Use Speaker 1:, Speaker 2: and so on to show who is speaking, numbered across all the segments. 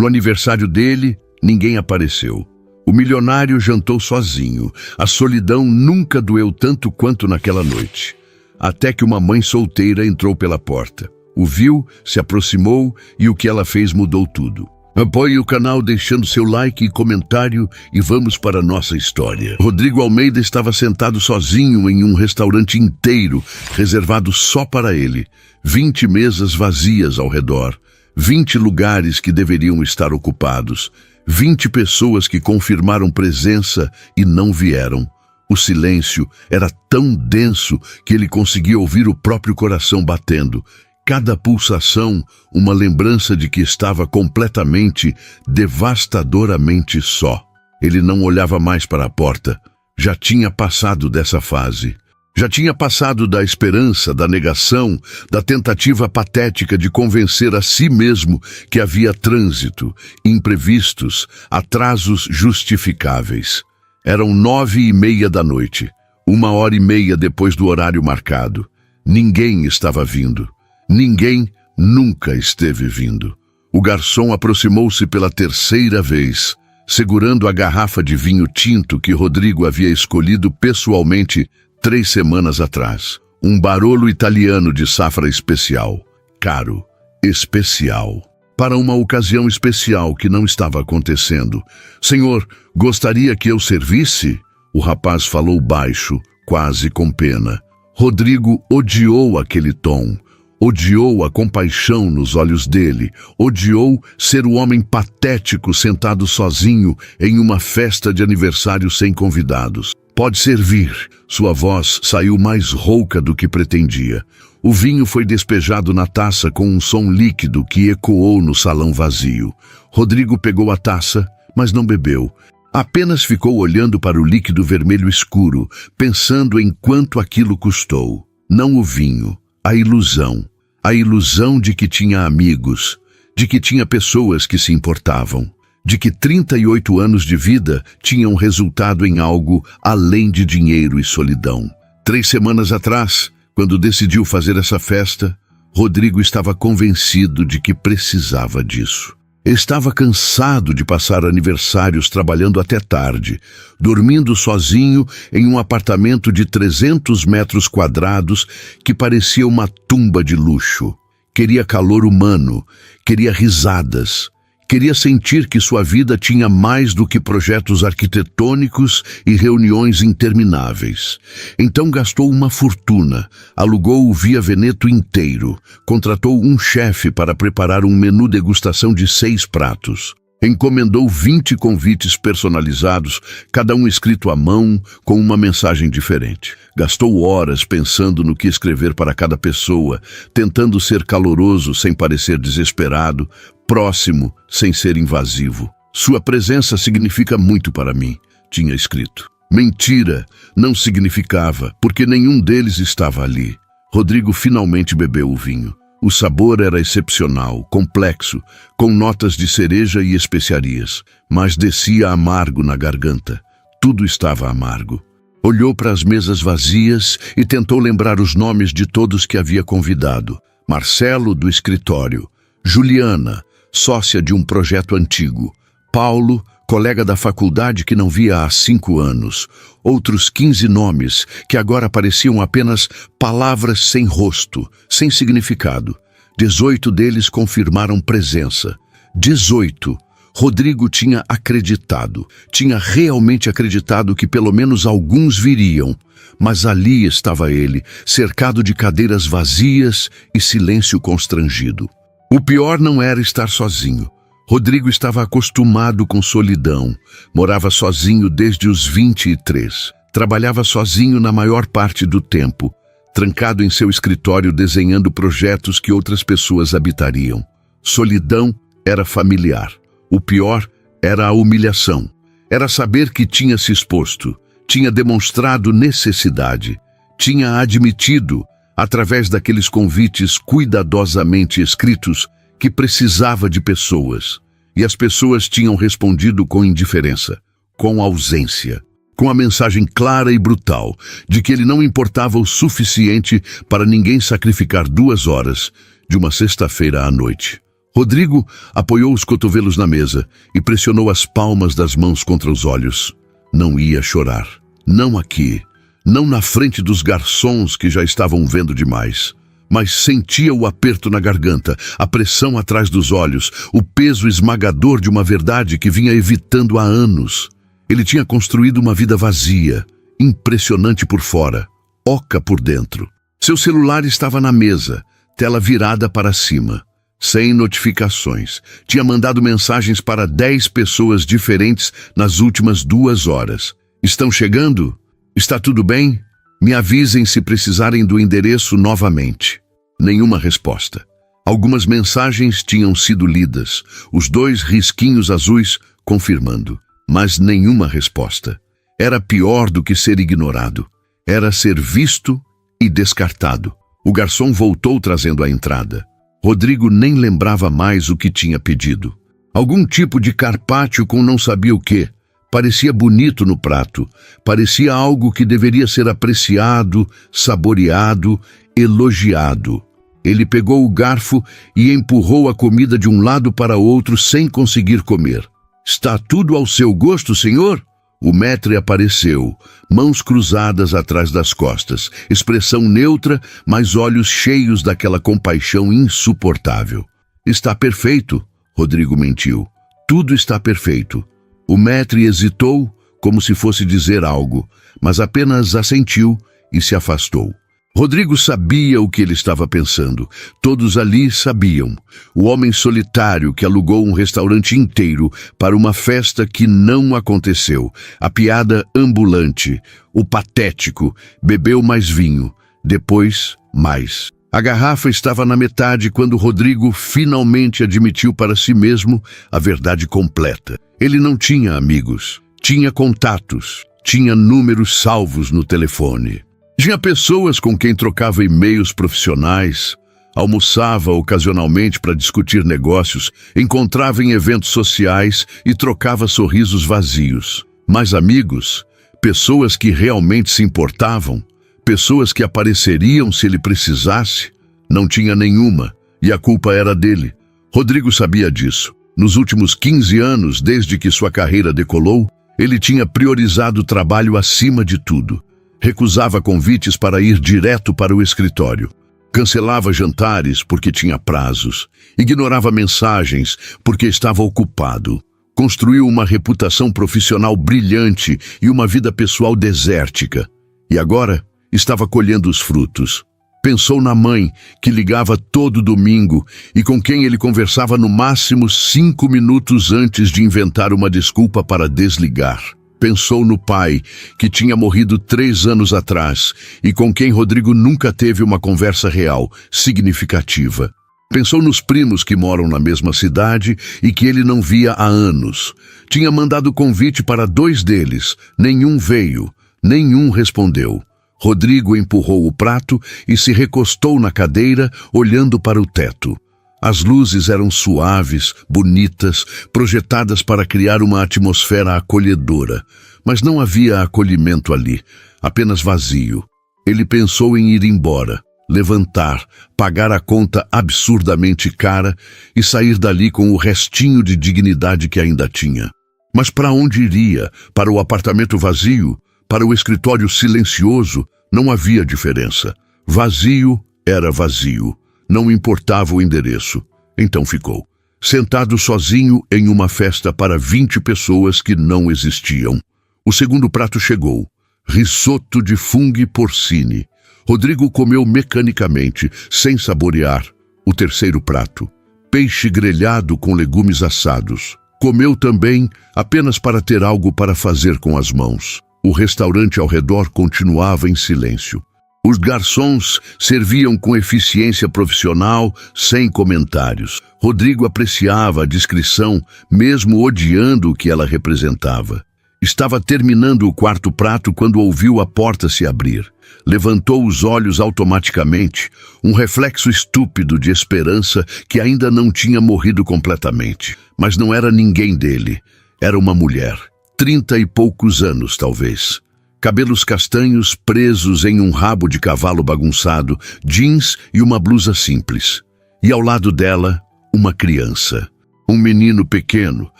Speaker 1: No aniversário dele, ninguém apareceu. O milionário jantou sozinho. A solidão nunca doeu tanto quanto naquela noite. Até que uma mãe solteira entrou pela porta. O viu, se aproximou e o que ela fez mudou tudo. Apoie o canal deixando seu like e comentário e vamos para a nossa história. Rodrigo Almeida estava sentado sozinho em um restaurante inteiro, reservado só para ele. 20 mesas vazias ao redor. 20 lugares que deveriam estar ocupados. 20 pessoas que confirmaram presença e não vieram. O silêncio era tão denso que ele conseguia ouvir o próprio coração batendo. Cada pulsação, uma lembrança de que estava completamente, devastadoramente só. Ele não olhava mais para a porta. Já tinha passado dessa fase. Já tinha passado da esperança, da negação, da tentativa patética de convencer a si mesmo que havia trânsito, imprevistos, atrasos justificáveis. Eram 9h30 da noite, 1h30 depois do horário marcado. Ninguém estava vindo. Ninguém nunca esteve vindo. O garçom aproximou-se pela terceira vez, segurando a garrafa de vinho tinto que Rodrigo havia escolhido pessoalmente 3 semanas atrás. Um Barolo italiano de safra especial. Caro, especial. Para uma ocasião especial que não estava acontecendo. Senhor, gostaria que eu servisse? O rapaz falou baixo, quase com pena. Rodrigo odiou aquele tom. Odiou a compaixão nos olhos dele. Odiou ser o homem patético sentado sozinho em uma festa de aniversário sem convidados. Pode servir. Sua voz saiu mais rouca do que pretendia. O vinho foi despejado na taça com um som líquido que ecoou no salão vazio. Rodrigo pegou a taça, mas não bebeu. Apenas ficou olhando para o líquido vermelho escuro, pensando em quanto aquilo custou. Não o vinho, a ilusão. A ilusão de que tinha amigos, de que tinha pessoas que se importavam, de que 38 anos de vida tinham resultado em algo além de dinheiro e solidão. 3 semanas atrás, quando decidiu fazer essa festa, Rodrigo estava convencido de que precisava disso. Estava cansado de passar aniversários trabalhando até tarde, dormindo sozinho em um apartamento de 300 metros quadrados que parecia uma tumba de luxo. Queria calor humano, queria risadas, queria sentir que sua vida tinha mais do que projetos arquitetônicos e reuniões intermináveis. Então gastou uma fortuna, alugou o Via Veneto inteiro, contratou um chefe para preparar um menu degustação de 6 pratos. Encomendou 20 convites personalizados, cada um escrito à mão, com uma mensagem diferente. Gastou horas pensando no que escrever para cada pessoa, tentando ser caloroso sem parecer desesperado, próximo sem ser invasivo. Sua presença significa muito para mim, tinha escrito. Mentira, não significava, porque nenhum deles estava ali. Rodrigo finalmente bebeu o vinho. O sabor era excepcional, complexo, com notas de cereja e especiarias, mas descia amargo na garganta. Tudo estava amargo. Olhou para as mesas vazias e tentou lembrar os nomes de todos que havia convidado. Marcelo, do escritório. Juliana, sócia de um projeto antigo. Paulo, colega da faculdade que não via há 5 anos. Outros 15 nomes que agora pareciam apenas palavras sem rosto, sem significado. 18 deles confirmaram presença. 18. Rodrigo tinha acreditado, tinha realmente acreditado que pelo menos alguns viriam. Mas ali estava ele, cercado de cadeiras vazias e silêncio constrangido. O pior não era estar sozinho. Rodrigo estava acostumado com solidão, morava sozinho desde os 23, trabalhava sozinho na maior parte do tempo, trancado em seu escritório desenhando projetos que outras pessoas habitariam. Solidão era familiar. O pior era a humilhação. Era saber que tinha se exposto, tinha demonstrado necessidade, tinha admitido, através daqueles convites cuidadosamente escritos, que precisava de pessoas, e as pessoas tinham respondido com indiferença, com ausência, com a mensagem clara e brutal de que ele não importava o suficiente para ninguém sacrificar 2 horas de uma sexta-feira à noite. Rodrigo apoiou os cotovelos na mesa e pressionou as palmas das mãos contra os olhos. Não ia chorar. Não aqui. Não na frente dos garçons que já estavam vendo demais. Mas sentia o aperto na garganta, a pressão atrás dos olhos, o peso esmagador de uma verdade que vinha evitando há anos. Ele tinha construído uma vida vazia, impressionante por fora, oca por dentro. Seu celular estava na mesa, tela virada para cima, sem notificações. Tinha mandado mensagens para 10 pessoas diferentes nas últimas 2 horas. Estão chegando? Está tudo bem? Me avisem se precisarem do endereço novamente. Nenhuma resposta. Algumas mensagens tinham sido lidas, os 2 risquinhos azuis confirmando, mas nenhuma resposta. Era pior do que ser ignorado. Era ser visto e descartado. O garçom voltou trazendo a entrada. Rodrigo nem lembrava mais o que tinha pedido. Algum tipo de carpaccio com não sabia o quê. Parecia bonito no prato. Parecia algo que deveria ser apreciado, saboreado, elogiado. Ele pegou o garfo e empurrou a comida de um lado para outro sem conseguir comer. Está tudo ao seu gosto, senhor? O maître apareceu, mãos cruzadas atrás das costas, expressão neutra, mas olhos cheios daquela compaixão insuportável. Está perfeito, Rodrigo mentiu. Tudo está perfeito. O maître hesitou, como se fosse dizer algo, mas apenas assentiu e se afastou. Rodrigo sabia o que ele estava pensando. Todos ali sabiam. O homem solitário que alugou um restaurante inteiro para uma festa que não aconteceu. A piada ambulante. O patético. Bebeu mais vinho. Depois, mais. A garrafa estava na metade quando Rodrigo finalmente admitiu para si mesmo a verdade completa. Ele não tinha amigos. Tinha contatos. Tinha números salvos no telefone. Tinha pessoas com quem trocava e-mails profissionais, almoçava ocasionalmente para discutir negócios, encontrava em eventos sociais e trocava sorrisos vazios. Mas amigos, pessoas que realmente se importavam, pessoas que apareceriam se ele precisasse, não tinha nenhuma, e a culpa era dele. Rodrigo sabia disso. Nos últimos 15 anos, desde que sua carreira decolou, ele tinha priorizado o trabalho acima de tudo. Recusava convites para ir direto para o escritório. Cancelava jantares porque tinha prazos. Ignorava mensagens porque estava ocupado. Construiu uma reputação profissional brilhante e uma vida pessoal desértica. E agora estava colhendo os frutos. Pensou na mãe, que ligava todo domingo e com quem ele conversava no máximo 5 minutos antes de inventar uma desculpa para desligar. Pensou no pai, que tinha morrido 3 anos atrás e com quem Rodrigo nunca teve uma conversa real, significativa. Pensou nos primos que moram na mesma cidade e que ele não via há anos. Tinha mandado convite para 2 deles, nenhum veio, nenhum respondeu. Rodrigo empurrou o prato e se recostou na cadeira, olhando para o teto. As luzes eram suaves, bonitas, projetadas para criar uma atmosfera acolhedora. Mas não havia acolhimento ali, apenas vazio. Ele pensou em ir embora, levantar, pagar a conta absurdamente cara e sair dali com o restinho de dignidade que ainda tinha. Mas para onde iria? Para o apartamento vazio? Para o escritório silencioso? Não havia diferença. Vazio era vazio. Não importava o endereço. Então ficou, sentado sozinho em uma festa para 20 pessoas que não existiam. O segundo prato chegou. Risoto de fungo porcini. Rodrigo comeu mecanicamente, sem saborear. O terceiro prato. Peixe grelhado com legumes assados. Comeu também apenas para ter algo para fazer com as mãos. O restaurante ao redor continuava em silêncio. Os garçons serviam com eficiência profissional, sem comentários. Rodrigo apreciava a discrição, mesmo odiando o que ela representava. Estava terminando o quarto prato quando ouviu a porta se abrir. Levantou os olhos automaticamente, um reflexo estúpido de esperança que ainda não tinha morrido completamente. Mas não era ninguém dele. Era uma mulher, 30 e poucos anos, talvez. Cabelos castanhos presos em um rabo de cavalo bagunçado, jeans e uma blusa simples. E ao lado dela, uma criança. Um menino pequeno,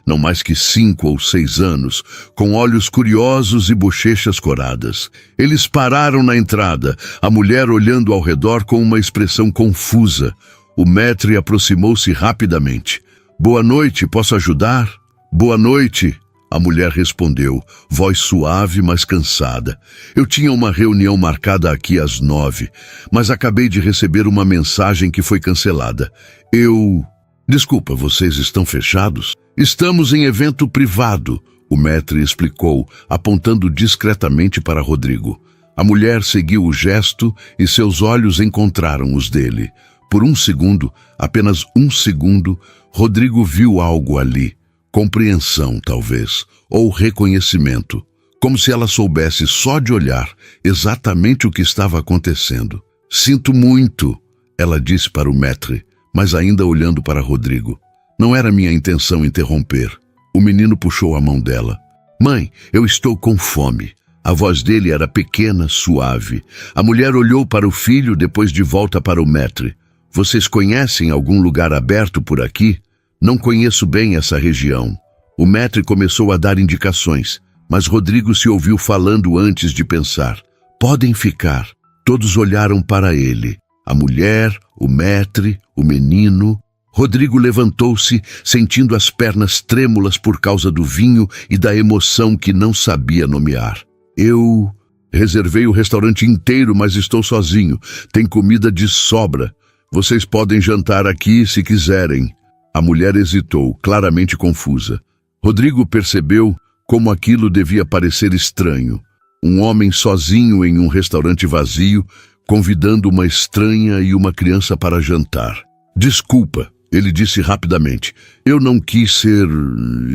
Speaker 1: não mais que 5 ou 6 anos, com olhos curiosos e bochechas coradas. Eles pararam na entrada, a mulher olhando ao redor com uma expressão confusa. O maître aproximou-se rapidamente. "Boa noite, posso ajudar?" "Boa noite", a mulher respondeu, voz suave, mas cansada. "Eu tinha uma reunião marcada aqui às 9, mas acabei de receber uma mensagem que foi cancelada. Desculpa, vocês estão fechados?" "Estamos em evento privado", o maître explicou, apontando discretamente para Rodrigo. A mulher seguiu o gesto e seus olhos encontraram os dele. Por um segundo, apenas um segundo, Rodrigo viu algo ali. Compreensão, talvez, ou reconhecimento. Como se ela soubesse só de olhar exatamente o que estava acontecendo. "Sinto muito", ela disse para o maître, mas ainda olhando para Rodrigo. Não era minha intenção interromper. O menino puxou a mão dela. "Mãe, eu estou com fome." A voz dele era pequena, suave. A mulher olhou para o filho, depois de volta para o maître. "Vocês conhecem algum lugar aberto por aqui?" "Não conheço bem essa região." O maître começou a dar indicações, mas Rodrigo se ouviu falando antes de pensar. "Podem ficar." Todos olharam para ele. A mulher, o maître, o menino. Rodrigo levantou-se, sentindo as pernas trêmulas por causa do vinho e da emoção que não sabia nomear. "Eu reservei o restaurante inteiro, mas estou sozinho. Tem comida de sobra. Vocês podem jantar aqui se quiserem." A mulher hesitou, claramente confusa. Rodrigo percebeu como aquilo devia parecer estranho. Um homem sozinho em um restaurante vazio, convidando uma estranha e uma criança para jantar. "Desculpa", ele disse rapidamente. "Eu não quis ser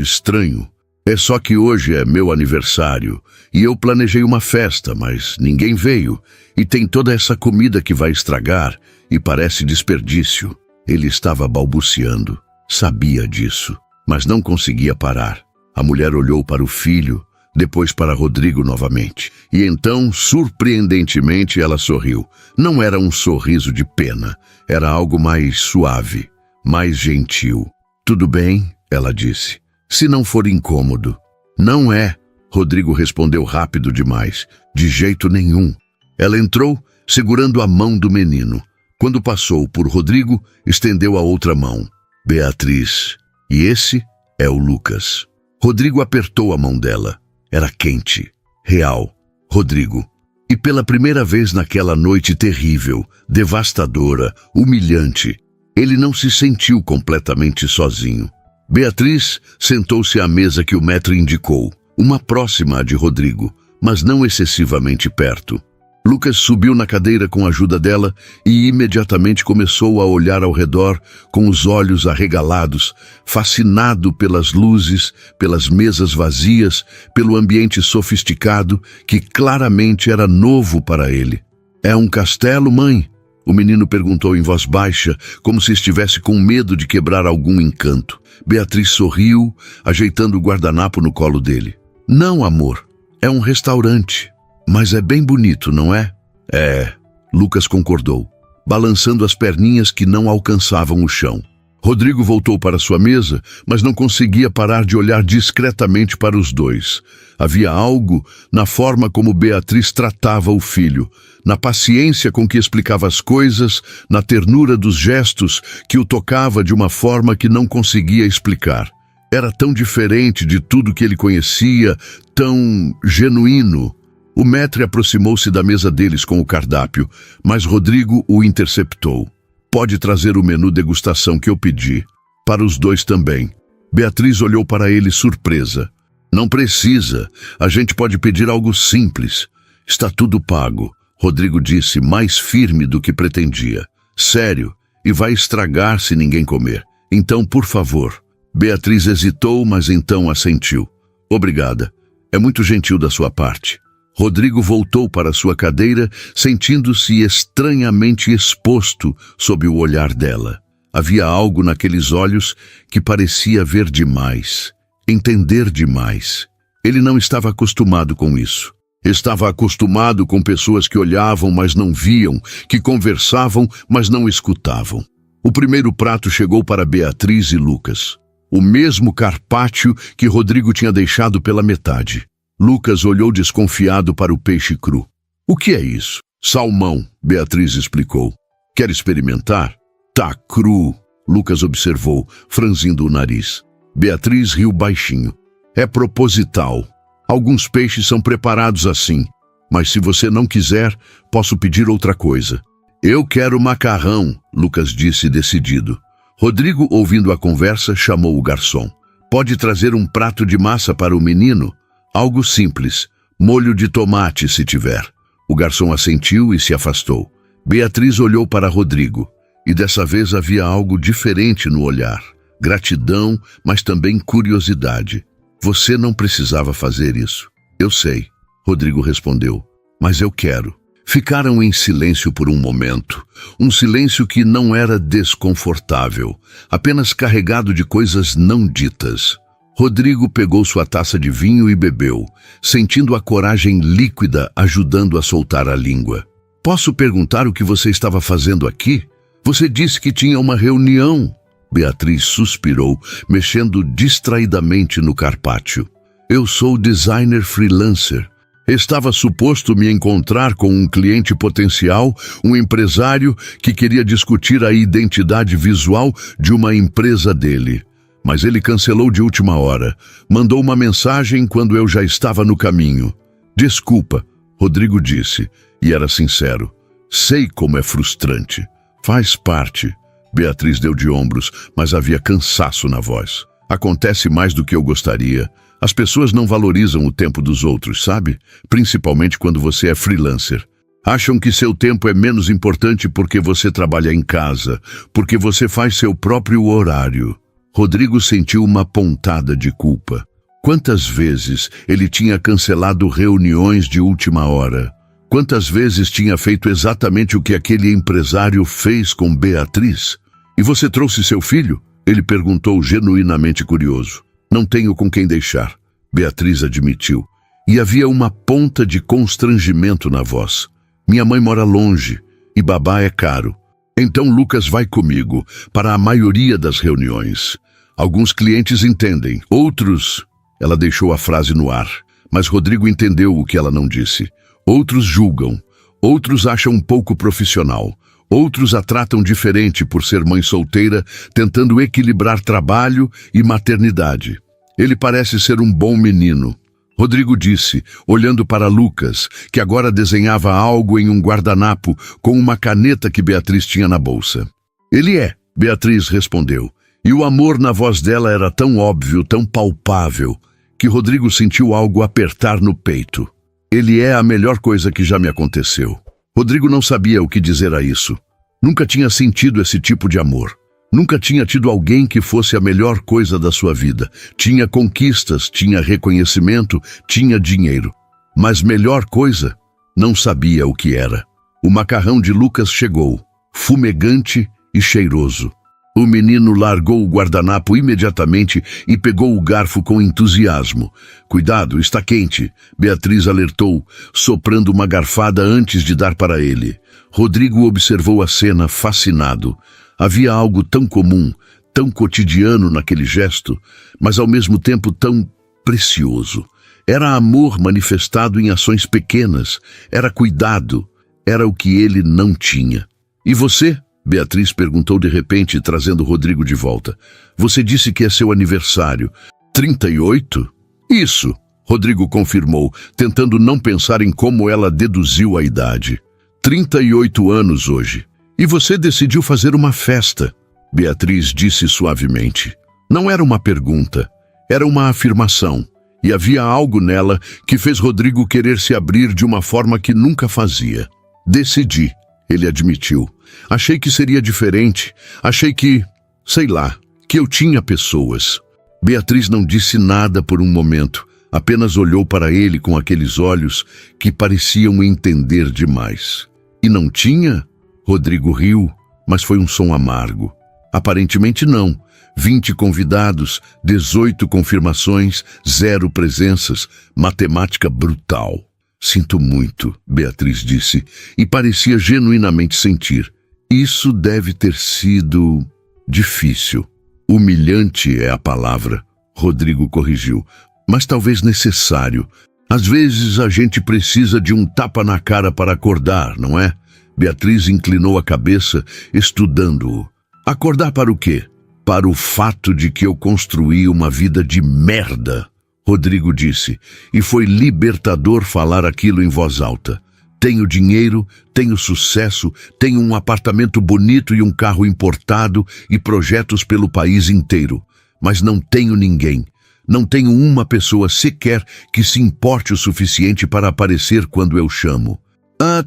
Speaker 1: estranho. É só que hoje é meu aniversário e eu planejei uma festa, mas ninguém veio. E tem toda essa comida que vai estragar e parece desperdício." Ele estava balbuciando. Sabia disso, mas não conseguia parar. A mulher olhou para o filho, depois para Rodrigo novamente. E então, surpreendentemente, ela sorriu. Não era um sorriso de pena, era algo mais suave, mais gentil. "Tudo bem", ela disse, "se não for incômodo." "Não é", Rodrigo respondeu rápido demais. "De jeito nenhum." Ela entrou, segurando a mão do menino. Quando passou por Rodrigo, estendeu a outra mão. "Beatriz. E esse é o Lucas." Rodrigo apertou a mão dela. Era quente, real. "Rodrigo." E pela primeira vez naquela noite terrível, devastadora, humilhante, ele não se sentiu completamente sozinho. Beatriz sentou-se à mesa que o maître indicou, uma próxima à de Rodrigo, mas não excessivamente perto. Lucas subiu na cadeira com a ajuda dela e imediatamente começou a olhar ao redor com os olhos arregalados, fascinado pelas luzes, pelas mesas vazias, pelo ambiente sofisticado que claramente era novo para ele. "É um castelo, mãe?" O menino perguntou em voz baixa, como se estivesse com medo de quebrar algum encanto. Beatriz sorriu, ajeitando o guardanapo no colo dele. "Não, amor, é um restaurante. Mas é bem bonito, não é?" "É", Lucas concordou, balançando as perninhas que não alcançavam o chão. Rodrigo voltou para sua mesa, mas não conseguia parar de olhar discretamente para os dois. Havia algo na forma como Beatriz tratava o filho, na paciência com que explicava as coisas, na ternura dos gestos que o tocava de uma forma que não conseguia explicar. Era tão diferente de tudo que ele conhecia, tão genuíno. O maître aproximou-se da mesa deles com o cardápio, mas Rodrigo o interceptou. "Pode trazer o menu degustação que eu pedi. Para os dois também." Beatriz olhou para ele surpresa. "Não precisa. A gente pode pedir algo simples." "Está tudo pago", Rodrigo disse, mais firme do que pretendia. "Sério, e vai estragar se ninguém comer. Então, por favor." Beatriz hesitou, mas então assentiu. "Obrigada. É muito gentil da sua parte." Rodrigo voltou para sua cadeira, sentindo-se estranhamente exposto sob o olhar dela. Havia algo naqueles olhos que parecia ver demais, entender demais. Ele não estava acostumado com isso. Estava acostumado com pessoas que olhavam, mas não viam, que conversavam, mas não escutavam. O primeiro prato chegou para Beatriz e Lucas. O mesmo carpaccio que Rodrigo tinha deixado pela metade. Lucas olhou desconfiado para o peixe cru. O que é isso? Salmão, Beatriz explicou. Quer experimentar? Tá cru, Lucas observou, franzindo o nariz. Beatriz riu baixinho. É proposital. Alguns peixes são preparados assim. Mas se você não quiser, posso pedir outra coisa. Eu quero macarrão, Lucas disse decidido. Rodrigo, ouvindo a conversa, chamou o garçom. Pode trazer um prato de massa para o menino? Algo simples. Molho de tomate, se tiver. O garçom assentiu e se afastou. Beatriz olhou para Rodrigo. E dessa vez havia algo diferente no olhar. Gratidão, mas também curiosidade. Você não precisava fazer isso. Eu sei, Rodrigo respondeu. Mas eu quero. Ficaram em silêncio por um momento. Um silêncio que não era desconfortável, apenas carregado de coisas não ditas. Rodrigo pegou sua taça de vinho e bebeu, sentindo a coragem líquida ajudando a soltar a língua. Posso perguntar o que você estava fazendo aqui? Você disse que tinha uma reunião. Beatriz suspirou, mexendo distraidamente no carpaccio. Eu sou designer freelancer. Estava suposto me encontrar com um cliente potencial, um empresário que queria discutir a identidade visual de uma empresa dele. Mas ele cancelou de última hora. Mandou uma mensagem quando eu já estava no caminho. Desculpa, Rodrigo disse, e era sincero. Sei como é frustrante. Faz parte. Beatriz deu de ombros, mas havia cansaço na voz. Acontece mais do que eu gostaria. As pessoas não valorizam o tempo dos outros, sabe? Principalmente quando você é freelancer. Acham que seu tempo é menos importante porque você trabalha em casa, porque você faz seu próprio horário. Rodrigo sentiu uma pontada de culpa. Quantas vezes ele tinha cancelado reuniões de última hora? Quantas vezes tinha feito exatamente o que aquele empresário fez com Beatriz? E você trouxe seu filho? Ele perguntou genuinamente curioso. Não tenho com quem deixar, Beatriz admitiu. E havia uma ponta de constrangimento na voz. Minha mãe mora longe e babá é caro. Então Lucas vai comigo para a maioria das reuniões. Alguns clientes entendem, outros... Ela deixou a frase no ar, mas Rodrigo entendeu o que ela não disse. Outros julgam, outros acham um pouco profissional, outros a tratam diferente por ser mãe solteira, tentando equilibrar trabalho e maternidade. Ele parece ser um bom menino, Rodrigo disse, olhando para Lucas, que agora desenhava algo em um guardanapo com uma caneta que Beatriz tinha na bolsa. Ele é, Beatriz respondeu, e o amor na voz dela era tão óbvio, tão palpável, que Rodrigo sentiu algo apertar no peito. Ele é a melhor coisa que já me aconteceu. Rodrigo não sabia o que dizer a isso. Nunca tinha sentido esse tipo de amor. Nunca tinha tido alguém que fosse a melhor coisa da sua vida. Tinha conquistas, tinha reconhecimento, tinha dinheiro. Mas melhor coisa? Não sabia o que era. O macarrão de Lucas chegou, fumegante e cheiroso. O menino largou o guardanapo imediatamente e pegou o garfo com entusiasmo. Cuidado, está quente, Beatriz alertou, soprando uma garfada antes de dar para ele. Rodrigo observou a cena fascinado. Havia algo tão comum, tão cotidiano naquele gesto, mas ao mesmo tempo tão precioso. Era amor manifestado em ações pequenas, era cuidado, era o que ele não tinha. E você? Beatriz perguntou de repente, trazendo Rodrigo de volta. Você disse que é seu aniversário. 38? Isso, Rodrigo confirmou, tentando não pensar em como ela deduziu a idade. 38 anos hoje. E você decidiu fazer uma festa, Beatriz disse suavemente. Não era uma pergunta, era uma afirmação. E havia algo nela que fez Rodrigo querer se abrir de uma forma que nunca fazia. Decidi, ele admitiu. Achei que seria diferente. Achei que, sei lá, que eu tinha pessoas. Beatriz não disse nada por um momento. Apenas olhou para ele com aqueles olhos que pareciam entender demais. E não tinha? Rodrigo riu, mas foi um som amargo. Aparentemente não. 20 convidados, 18 confirmações, 0 presenças. Matemática brutal. Sinto muito, Beatriz disse, e parecia genuinamente sentir. Isso deve ter sido difícil. Humilhante é a palavra, Rodrigo corrigiu, mas talvez necessário. Às vezes a gente precisa de um tapa na cara para acordar, não é? Beatriz inclinou a cabeça, estudando-o. Acordar para o quê? Para o fato de que eu construí uma vida de merda, Rodrigo disse, e foi libertador falar aquilo em voz alta. Tenho dinheiro, tenho sucesso, tenho um apartamento bonito e um carro importado e projetos pelo país inteiro. Mas não tenho ninguém. Não tenho uma pessoa sequer que se importe o suficiente para aparecer quando eu chamo.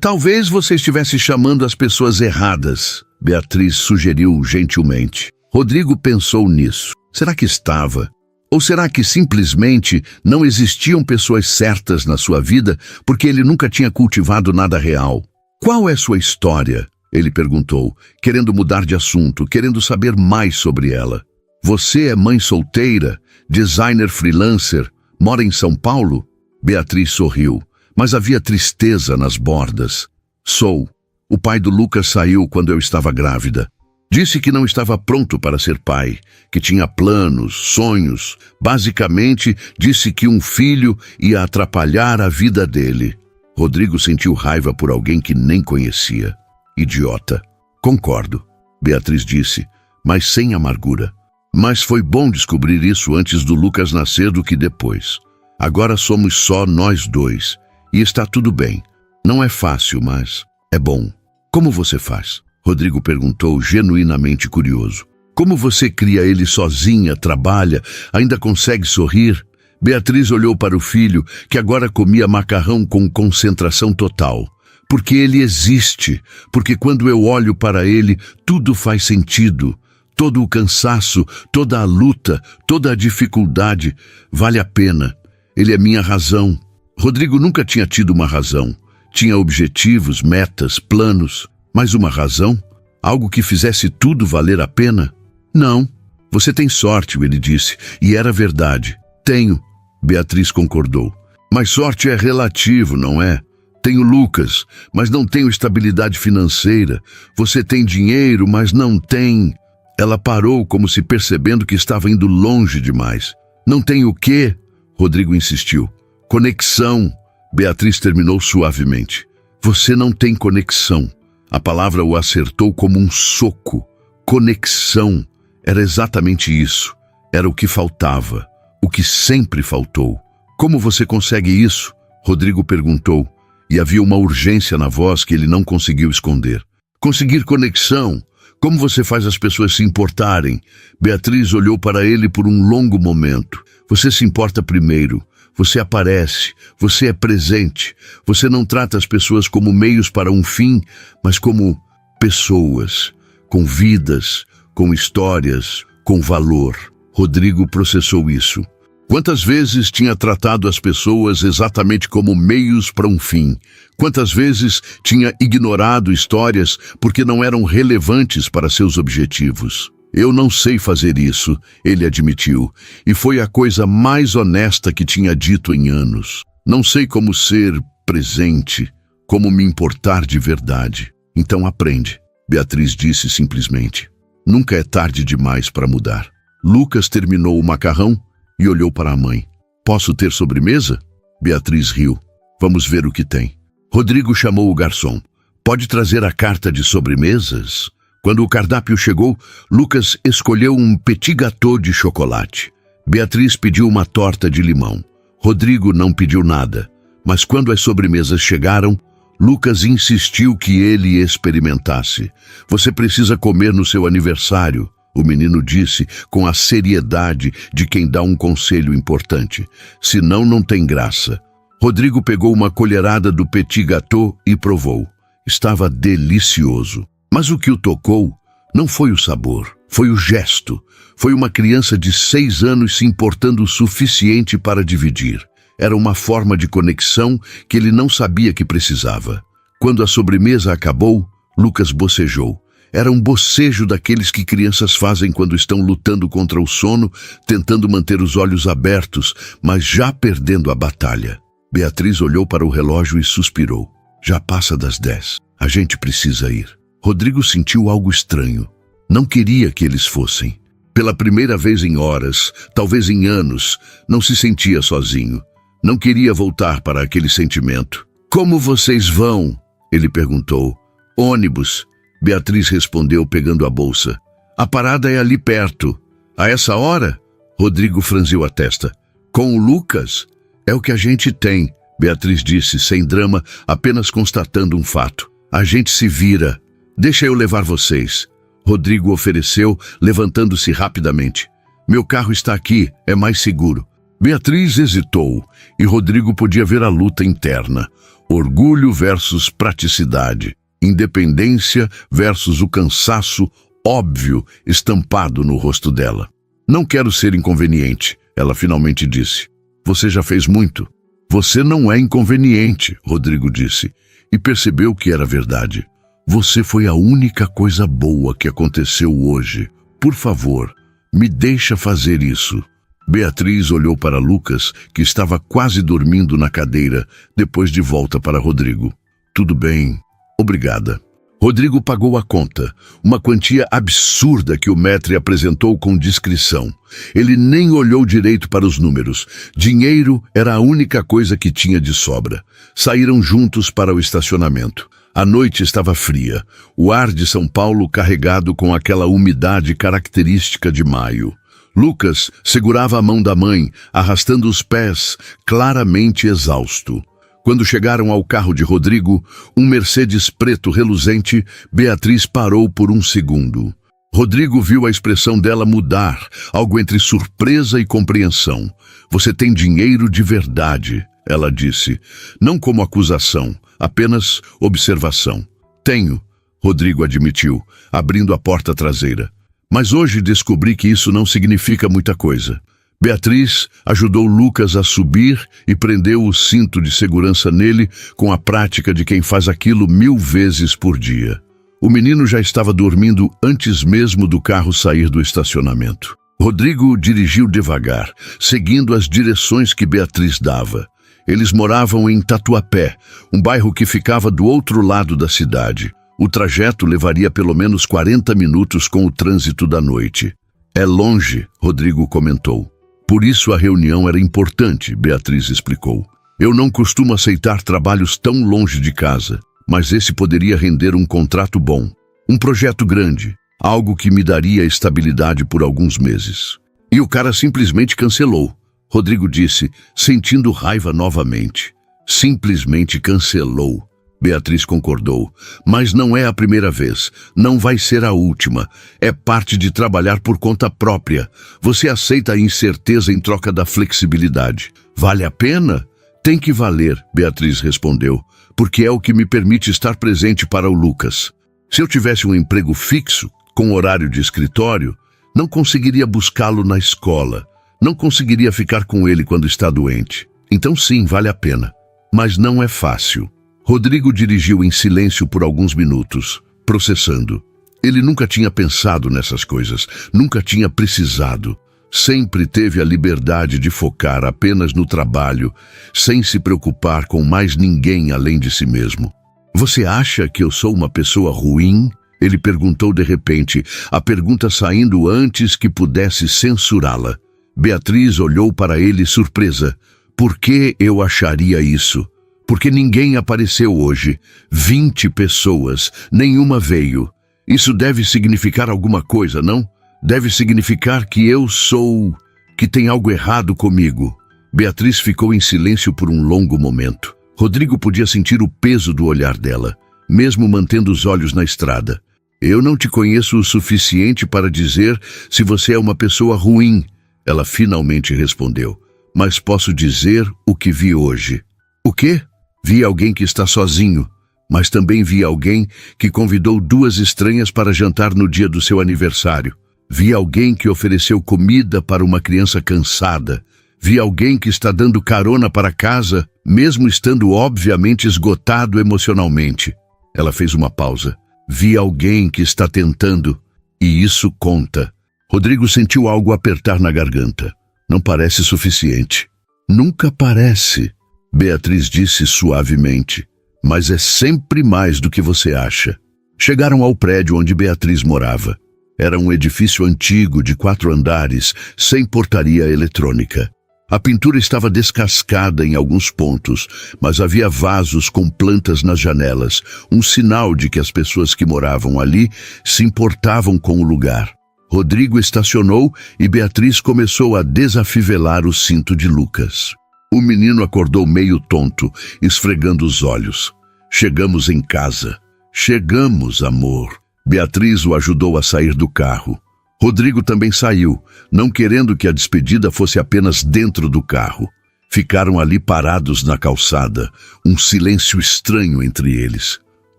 Speaker 1: Talvez você estivesse chamando as pessoas erradas, Beatriz sugeriu gentilmente. Rodrigo pensou nisso. Será que estava? Ou será que simplesmente não existiam pessoas certas na sua vida porque ele nunca tinha cultivado nada real? Qual é sua história? Ele perguntou, querendo mudar de assunto, querendo saber mais sobre ela. Você é mãe solteira, designer freelancer, mora em São Paulo? Beatriz sorriu, mas havia tristeza nas bordas. Sou. O pai do Lucas saiu quando eu estava grávida. Disse que não estava pronto para ser pai, que tinha planos, sonhos. Basicamente, disse que um filho ia atrapalhar a vida dele. Rodrigo sentiu raiva por alguém que nem conhecia. Idiota. Concordo, Beatriz disse, mas sem amargura. Mas foi bom descobrir isso antes do Lucas nascer do que depois. Agora somos só nós dois. E está tudo bem. Não é fácil, mas é bom. Como você faz? Rodrigo perguntou, genuinamente curioso. Como você cria ele sozinha, trabalha, ainda consegue sorrir? Beatriz olhou para o filho, que agora comia macarrão com concentração total. Porque ele existe, porque quando eu olho para ele, tudo faz sentido. Todo o cansaço, toda a luta, toda a dificuldade, vale a pena. Ele é minha razão. Rodrigo nunca tinha tido uma razão. Tinha objetivos, metas, planos. Mas uma razão? Algo que fizesse tudo valer a pena? Não. Você tem sorte, ele disse, e era verdade. Tenho, Beatriz concordou. Mas sorte é relativo, não é? Tenho Lucas, mas não tenho estabilidade financeira. Você tem dinheiro, mas não tem... Ela parou como se percebendo que estava indo longe demais. Não tem o quê? Rodrigo insistiu. Conexão. Beatriz terminou suavemente. Você não tem conexão. A palavra o acertou como um soco. Conexão. Era exatamente isso. Era o que faltava. O que sempre faltou. Como você consegue isso? Rodrigo perguntou. E havia uma urgência na voz que ele não conseguiu esconder. Conseguir conexão. Como você faz as pessoas se importarem? Beatriz olhou para ele por um longo momento. Você se importa primeiro. Você aparece, você é presente, você não trata as pessoas como meios para um fim, mas como pessoas, com vidas, com histórias, com valor. Rodrigo processou isso. Quantas vezes tinha tratado as pessoas exatamente como meios para um fim? Quantas vezes tinha ignorado histórias porque não eram relevantes para seus objetivos? Eu não sei fazer isso, ele admitiu, e foi a coisa mais honesta que tinha dito em anos. Não sei como ser presente, como me importar de verdade. Então aprende, Beatriz disse simplesmente. Nunca é tarde demais para mudar. Lucas terminou o macarrão e olhou para a mãe. Posso ter sobremesa? Beatriz riu. Vamos ver o que tem. Rodrigo chamou o garçom. Pode trazer a carta de sobremesas? Quando o cardápio chegou, Lucas escolheu um petit gâteau de chocolate. Beatriz pediu uma torta de limão. Rodrigo não pediu nada, mas quando as sobremesas chegaram, Lucas insistiu que ele experimentasse. Você precisa comer no seu aniversário, o menino disse com a seriedade de quem dá um conselho importante. Senão não tem graça. Rodrigo pegou uma colherada do petit gâteau e provou. Estava delicioso. Mas o que o tocou não foi o sabor, foi o gesto. Foi uma criança de 6 anos se importando o suficiente para dividir. Era uma forma de conexão que ele não sabia que precisava. Quando a sobremesa acabou, Lucas bocejou. Era um bocejo daqueles que crianças fazem quando estão lutando contra o sono, tentando manter os olhos abertos, mas já perdendo a batalha. Beatriz olhou para o relógio e suspirou. Já passa das 10. A gente precisa ir. Rodrigo sentiu algo estranho. Não queria que eles fossem. Pela primeira vez em horas, talvez em anos, não se sentia sozinho. Não queria voltar para aquele sentimento. Como vocês vão? Ele perguntou. Ônibus, Beatriz respondeu pegando a bolsa. A parada é ali perto. A essa hora? Rodrigo franziu a testa. Com o Lucas? É o que a gente tem, Beatriz disse, sem drama, apenas constatando um fato. A gente se vira. Deixa eu levar vocês. Rodrigo ofereceu, levantando-se rapidamente. Meu carro está aqui, é mais seguro. Beatriz hesitou, e Rodrigo podia ver a luta interna. Orgulho versus praticidade. Independência versus o cansaço óbvio estampado no rosto dela. Não quero ser inconveniente, ela finalmente disse. Você já fez muito. Você não é inconveniente, Rodrigo disse, e percebeu que era verdade. Você foi a única coisa boa que aconteceu hoje. Por favor, me deixa fazer isso. Beatriz olhou para Lucas, que estava quase dormindo na cadeira, depois de volta para Rodrigo. Tudo bem, obrigada. Rodrigo pagou a conta, uma quantia absurda que o maître apresentou com discrição. Ele nem olhou direito para os números. Dinheiro era a única coisa que tinha de sobra. Saíram juntos para o estacionamento. A noite estava fria, o ar de São Paulo carregado com aquela umidade característica de maio. Lucas segurava a mão da mãe, arrastando os pés, claramente exausto. Quando chegaram ao carro de Rodrigo, um Mercedes preto reluzente, Beatriz parou por um segundo. Rodrigo viu a expressão dela mudar, algo entre surpresa e compreensão. Você tem dinheiro de verdade, ela disse, não como acusação, apenas observação. Tenho, Rodrigo admitiu, abrindo a porta traseira. Mas hoje descobri que isso não significa muita coisa. Beatriz ajudou Lucas a subir e prendeu o cinto de segurança nele com a prática de quem faz aquilo 1000 vezes por dia. O menino já estava dormindo antes mesmo do carro sair do estacionamento. Rodrigo dirigiu devagar, seguindo as direções que Beatriz dava. Eles moravam em Tatuapé, um bairro que ficava do outro lado da cidade. O trajeto levaria pelo menos 40 minutos com o trânsito da noite. É longe, Rodrigo comentou. Por isso a reunião era importante, Beatriz explicou. Eu não costumo aceitar trabalhos tão longe de casa, mas esse poderia render um contrato bom. Um projeto grande, algo que me daria estabilidade por alguns meses. E o cara simplesmente cancelou, Rodrigo disse, sentindo raiva novamente. Simplesmente cancelou. Beatriz concordou. Mas não é a primeira vez. Não vai ser a última. É parte de trabalhar por conta própria. Você aceita a incerteza em troca da flexibilidade. Vale a pena? Tem que valer, Beatriz respondeu, porque é o que me permite estar presente para o Lucas. Se eu tivesse um emprego fixo, com horário de escritório, não conseguiria buscá-lo na escola. Não conseguiria ficar com ele quando está doente. Então sim, vale a pena. Mas não é fácil. Rodrigo dirigiu em silêncio por alguns minutos, processando. Ele nunca tinha pensado nessas coisas, nunca tinha precisado. Sempre teve a liberdade de focar apenas no trabalho, sem se preocupar com mais ninguém além de si mesmo. Você acha que eu sou uma pessoa ruim? Ele perguntou de repente, a pergunta saindo antes que pudesse censurá-la. Beatriz olhou para ele surpresa. Por que eu acharia isso? Porque ninguém apareceu hoje. 20 pessoas, nenhuma veio. Isso deve significar alguma coisa, não? Deve significar que eu sou... que tem algo errado comigo. Beatriz ficou em silêncio por um longo momento. Rodrigo podia sentir o peso do olhar dela, mesmo mantendo os olhos na estrada. Eu não te conheço o suficiente para dizer se você é uma pessoa ruim, ela finalmente respondeu. Mas posso dizer o que vi hoje. O quê? Vi alguém que está sozinho, mas também vi alguém que convidou 2 estranhas para jantar no dia do seu aniversário. Vi alguém que ofereceu comida para uma criança cansada. Vi alguém que está dando carona para casa, mesmo estando obviamente esgotado emocionalmente. Ela fez uma pausa. Vi alguém que está tentando, e isso conta. Rodrigo sentiu algo apertar na garganta. Não parece suficiente. Nunca parece. Beatriz disse suavemente, mas é sempre mais do que você acha. Chegaram ao prédio onde Beatriz morava. Era um edifício antigo de 4 andares, sem portaria eletrônica. A pintura estava descascada em alguns pontos, mas havia vasos com plantas nas janelas, um sinal de que as pessoas que moravam ali se importavam com o lugar. Rodrigo estacionou e Beatriz começou a desafivelar o cinto de Lucas. O menino acordou meio tonto, esfregando os olhos. Chegamos em casa. Chegamos, amor. Beatriz o ajudou a sair do carro. Rodrigo também saiu, não querendo que a despedida fosse apenas dentro do carro. Ficaram ali parados na calçada, um silêncio estranho entre eles.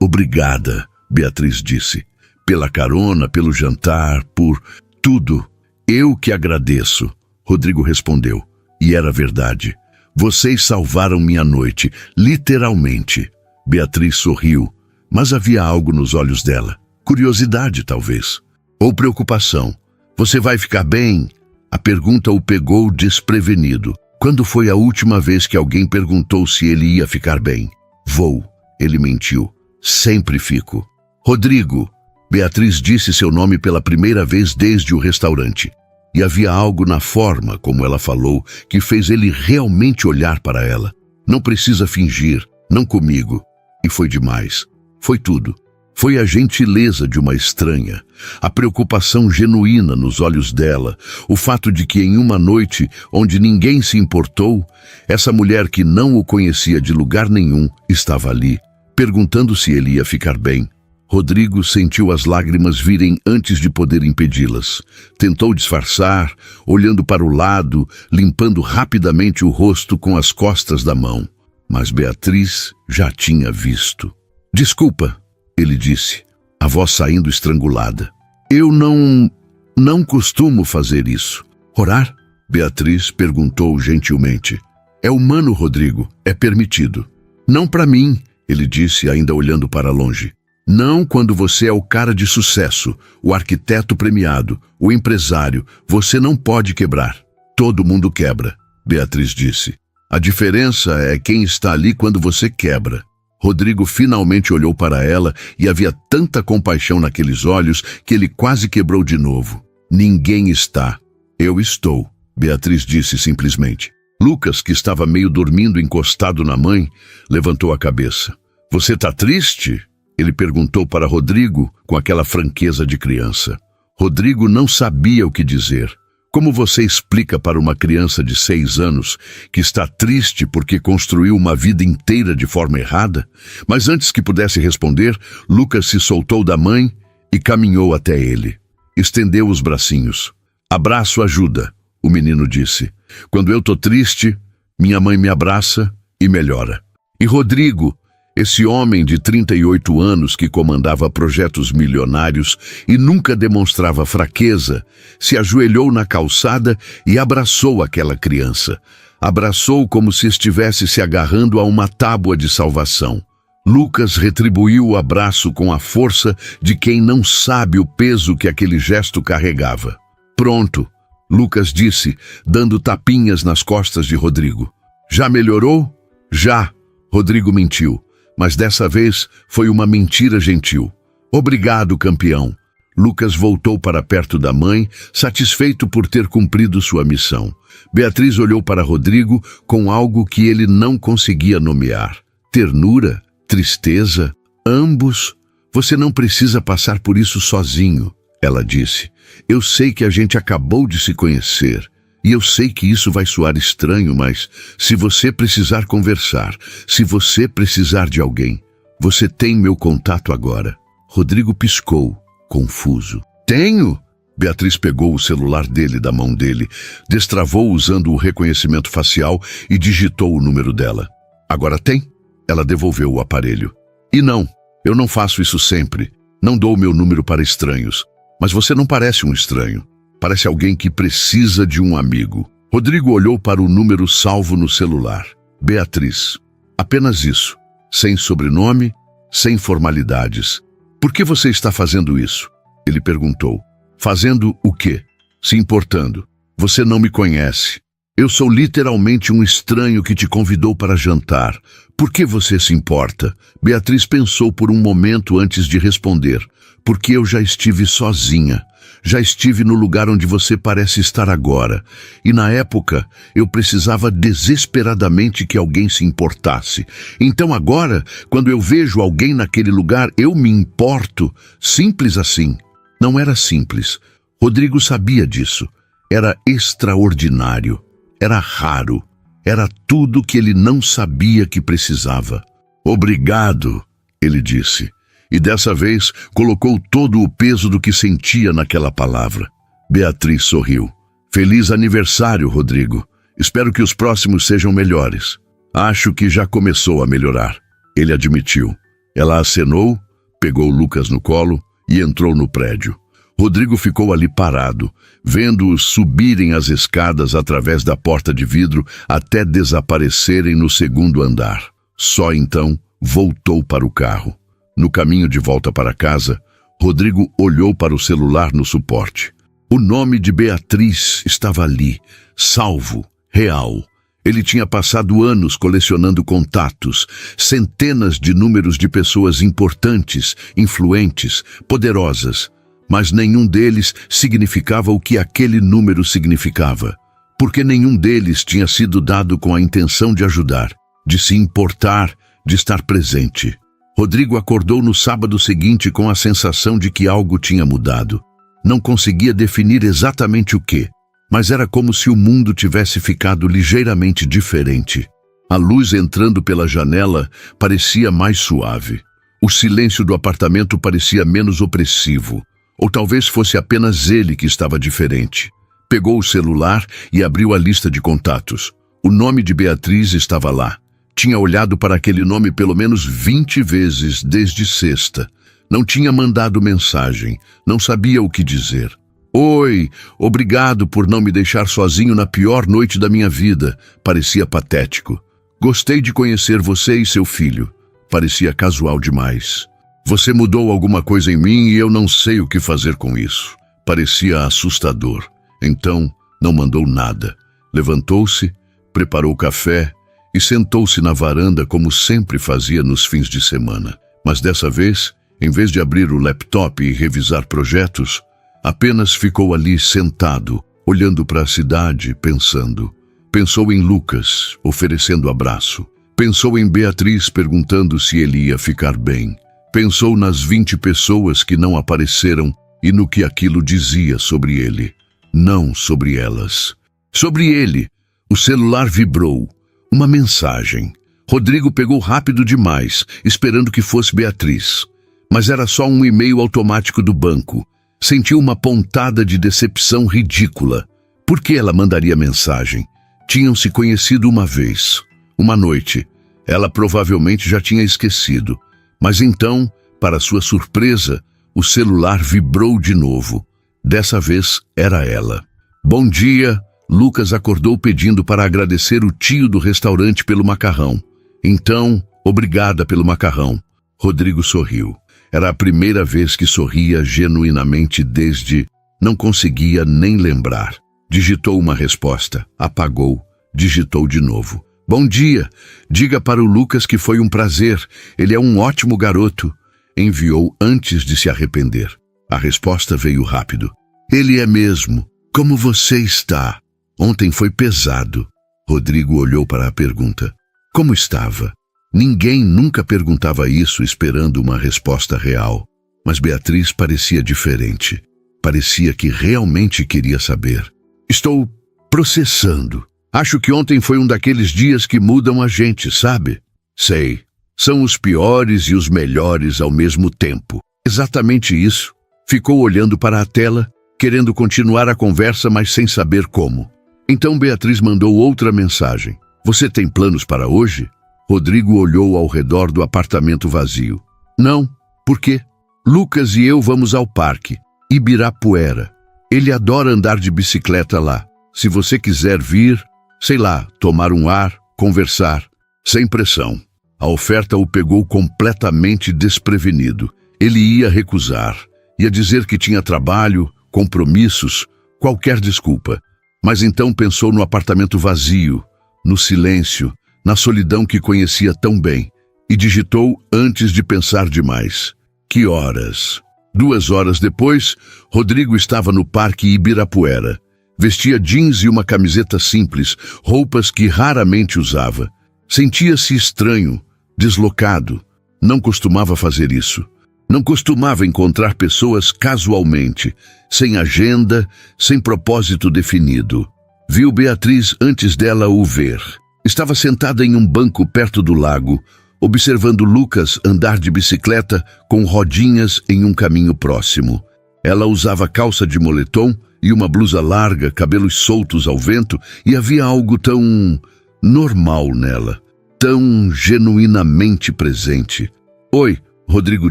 Speaker 1: Obrigada, Beatriz disse. Pela carona, pelo jantar, por tudo. Eu que agradeço, Rodrigo respondeu. E era verdade. Vocês salvaram minha noite, literalmente. Beatriz sorriu, mas havia algo nos olhos dela. Curiosidade, talvez. Ou preocupação. Você vai ficar bem? A pergunta o pegou desprevenido. Quando foi a última vez que alguém perguntou se ele ia ficar bem? Vou. Ele mentiu. Sempre fico. Rodrigo. Beatriz disse seu nome pela primeira vez desde o restaurante. E havia algo na forma como ela falou que fez ele realmente olhar para ela. Não precisa fingir, não comigo. E foi demais. Foi tudo. Foi a gentileza de uma estranha, a preocupação genuína nos olhos dela, o fato de que em uma noite onde ninguém se importou, essa mulher que não o conhecia de lugar nenhum estava ali, perguntando se ele ia ficar bem. Rodrigo sentiu as lágrimas virem antes de poder impedi-las. Tentou disfarçar, olhando para o lado, limpando rapidamente o rosto com as costas da mão. Mas Beatriz já tinha visto. Desculpa, ele disse, a voz saindo estrangulada. Eu não costumo fazer isso. Orar? Beatriz perguntou gentilmente. É humano, Rodrigo, é permitido. Não para mim, ele disse, ainda olhando para longe. Não quando você é o cara de sucesso, o arquiteto premiado, o empresário. Você não pode quebrar. Todo mundo quebra, Beatriz disse. A diferença é quem está ali quando você quebra. Rodrigo finalmente olhou para ela e havia tanta compaixão naqueles olhos que ele quase quebrou de novo. Ninguém está. Eu estou, Beatriz disse simplesmente. Lucas, que estava meio dormindo encostado na mãe, levantou a cabeça. Você está triste? Ele perguntou para Rodrigo com aquela franqueza de criança. Rodrigo não sabia o que dizer. Como você explica para uma criança de 6 anos que está triste porque construiu uma vida inteira de forma errada? Mas antes que pudesse responder, Lucas se soltou da mãe e caminhou até ele. Estendeu os bracinhos. Abraço ajuda, o menino disse. Quando eu tô triste, minha mãe me abraça e melhora. E Rodrigo, esse homem de 38 anos que comandava projetos milionários e nunca demonstrava fraqueza, se ajoelhou na calçada e abraçou aquela criança. Abraçou como se estivesse se agarrando a uma tábua de salvação. Lucas retribuiu o abraço com a força de quem não sabe o peso que aquele gesto carregava. Pronto, Lucas disse, dando tapinhas nas costas de Rodrigo. Já melhorou? Já, Rodrigo mentiu. Mas dessa vez foi uma mentira gentil. Obrigado, campeão. Lucas voltou para perto da mãe, satisfeito por ter cumprido sua missão. Beatriz olhou para Rodrigo com algo que ele não conseguia nomear. Ternura? Tristeza? Ambos? Você não precisa passar por isso sozinho, ela disse. Eu sei que a gente acabou de se conhecer. E eu sei que isso vai soar estranho, mas se você precisar conversar, se você precisar de alguém, você tem meu contato agora. Rodrigo piscou, confuso. Tenho? Beatriz pegou o celular dele da mão dele, destravou usando o reconhecimento facial e digitou o número dela. Agora tem? Ela devolveu o aparelho. E não, eu não faço isso sempre. Não dou meu número para estranhos. Mas você não parece um estranho. Parece alguém que precisa de um amigo. Rodrigo olhou para o número salvo no celular. Beatriz. Apenas isso. Sem sobrenome, sem formalidades. Por que você está fazendo isso? Ele perguntou. Fazendo o quê? Se importando. Você não me conhece. Eu sou literalmente um estranho que te convidou para jantar. Por que você se importa? Beatriz pensou por um momento antes de responder. Porque eu já estive sozinha. Já estive no lugar onde você parece estar agora. E na época, eu precisava desesperadamente que alguém se importasse. Então agora, quando eu vejo alguém naquele lugar, eu me importo. Simples assim. Não era simples. Rodrigo sabia disso. Era extraordinário. Era raro. Era tudo que ele não sabia que precisava. Obrigado, ele disse. E dessa vez colocou todo o peso do que sentia naquela palavra. Beatriz sorriu. Feliz aniversário, Rodrigo. Espero que os próximos sejam melhores. Acho que já começou a melhorar. Ele admitiu. Ela acenou, pegou Lucas no colo e entrou no prédio. Rodrigo ficou ali parado, vendo-os subirem as escadas através da porta de vidro até desaparecerem no segundo andar. Só então voltou para o carro. No caminho de volta para casa, Rodrigo olhou para o celular no suporte. O nome de Beatriz estava ali, salvo, real. Ele tinha passado anos colecionando contatos, centenas de números de pessoas importantes, influentes, poderosas. Mas nenhum deles significava o que aquele número significava, porque nenhum deles tinha sido dado com a intenção de ajudar, de se importar, de estar presente. Rodrigo acordou no sábado seguinte com a sensação de que algo tinha mudado. Não conseguia definir exatamente o quê, mas era como se o mundo tivesse ficado ligeiramente diferente. A luz entrando pela janela parecia mais suave. O silêncio do apartamento parecia menos opressivo. Ou talvez fosse apenas ele que estava diferente. Pegou o celular e abriu a lista de contatos. O nome de Beatriz estava lá. Tinha olhado para aquele nome pelo menos 20 vezes desde sexta. Não tinha mandado mensagem. Não sabia o que dizer. Oi, obrigado por não me deixar sozinho na pior noite da minha vida. Parecia patético. Gostei de conhecer você e seu filho. Parecia casual demais. Você mudou alguma coisa em mim e eu não sei o que fazer com isso. Parecia assustador. Então, não mandou nada. Levantou-se, preparou o café e sentou-se na varanda como sempre fazia nos fins de semana. Mas dessa vez, em vez de abrir o laptop e revisar projetos, apenas ficou ali sentado, olhando para a cidade, pensando. Pensou em Lucas, oferecendo abraço. Pensou em Beatriz, perguntando se ele ia ficar bem. Pensou nas 20 pessoas que não apareceram e no que aquilo dizia sobre ele. Não sobre elas. Sobre ele. O celular vibrou. Uma mensagem. Rodrigo pegou rápido demais, esperando que fosse Beatriz. Mas era só um e-mail automático do banco. Sentiu uma pontada de decepção ridícula. Por que ela mandaria mensagem? Tinham se conhecido uma vez. Uma noite. Ela provavelmente já tinha esquecido. Mas então, para sua surpresa, o celular vibrou de novo. Dessa vez era ela. Bom dia, Lucas acordou pedindo para agradecer o tio do restaurante pelo macarrão. Então, obrigada pelo macarrão. Rodrigo sorriu. Era a primeira vez que sorria genuinamente desde... Não conseguia nem lembrar. Digitou uma resposta, apagou, digitou de novo. Bom dia, diga para o Lucas que foi um prazer, ele é um ótimo garoto. Enviou antes de se arrepender. A resposta veio rápido. Ele é mesmo. Como você está? Ontem foi pesado. Rodrigo olhou para a pergunta. Como estava? Ninguém nunca perguntava isso esperando uma resposta real. Mas Beatriz parecia diferente. Parecia que realmente queria saber. Estou processando. Acho que ontem foi um daqueles dias que mudam a gente, sabe? Sei. São os piores e os melhores ao mesmo tempo. Exatamente isso. Ficou olhando para a tela, querendo continuar a conversa, mas sem saber como. Então Beatriz mandou outra mensagem. Você tem planos para hoje? Rodrigo olhou ao redor do apartamento vazio. Não. Por quê? Lucas e eu vamos ao parque. Ibirapuera. Ele adora andar de bicicleta lá. Se você quiser vir... Sei lá, tomar um ar, conversar, sem pressão. A oferta o pegou completamente desprevenido. Ele ia recusar, ia dizer que tinha trabalho, compromissos, qualquer desculpa. Mas então pensou no apartamento vazio, no silêncio, na solidão que conhecia tão bem, e digitou antes de pensar demais. Que horas? 2 horas depois, Rodrigo estava no Parque Ibirapuera. Vestia jeans e uma camiseta simples, roupas que raramente usava. Sentia-se estranho, deslocado. Não costumava fazer isso. Não costumava encontrar pessoas casualmente, sem agenda, sem propósito definido. Viu Beatriz antes dela o ver. Estava sentada em um banco perto do lago, observando Lucas andar de bicicleta com rodinhas em um caminho próximo. Ela usava calça de moletom e uma blusa larga, cabelos soltos ao vento, e havia algo tão normal nela, tão genuinamente presente. Oi, Rodrigo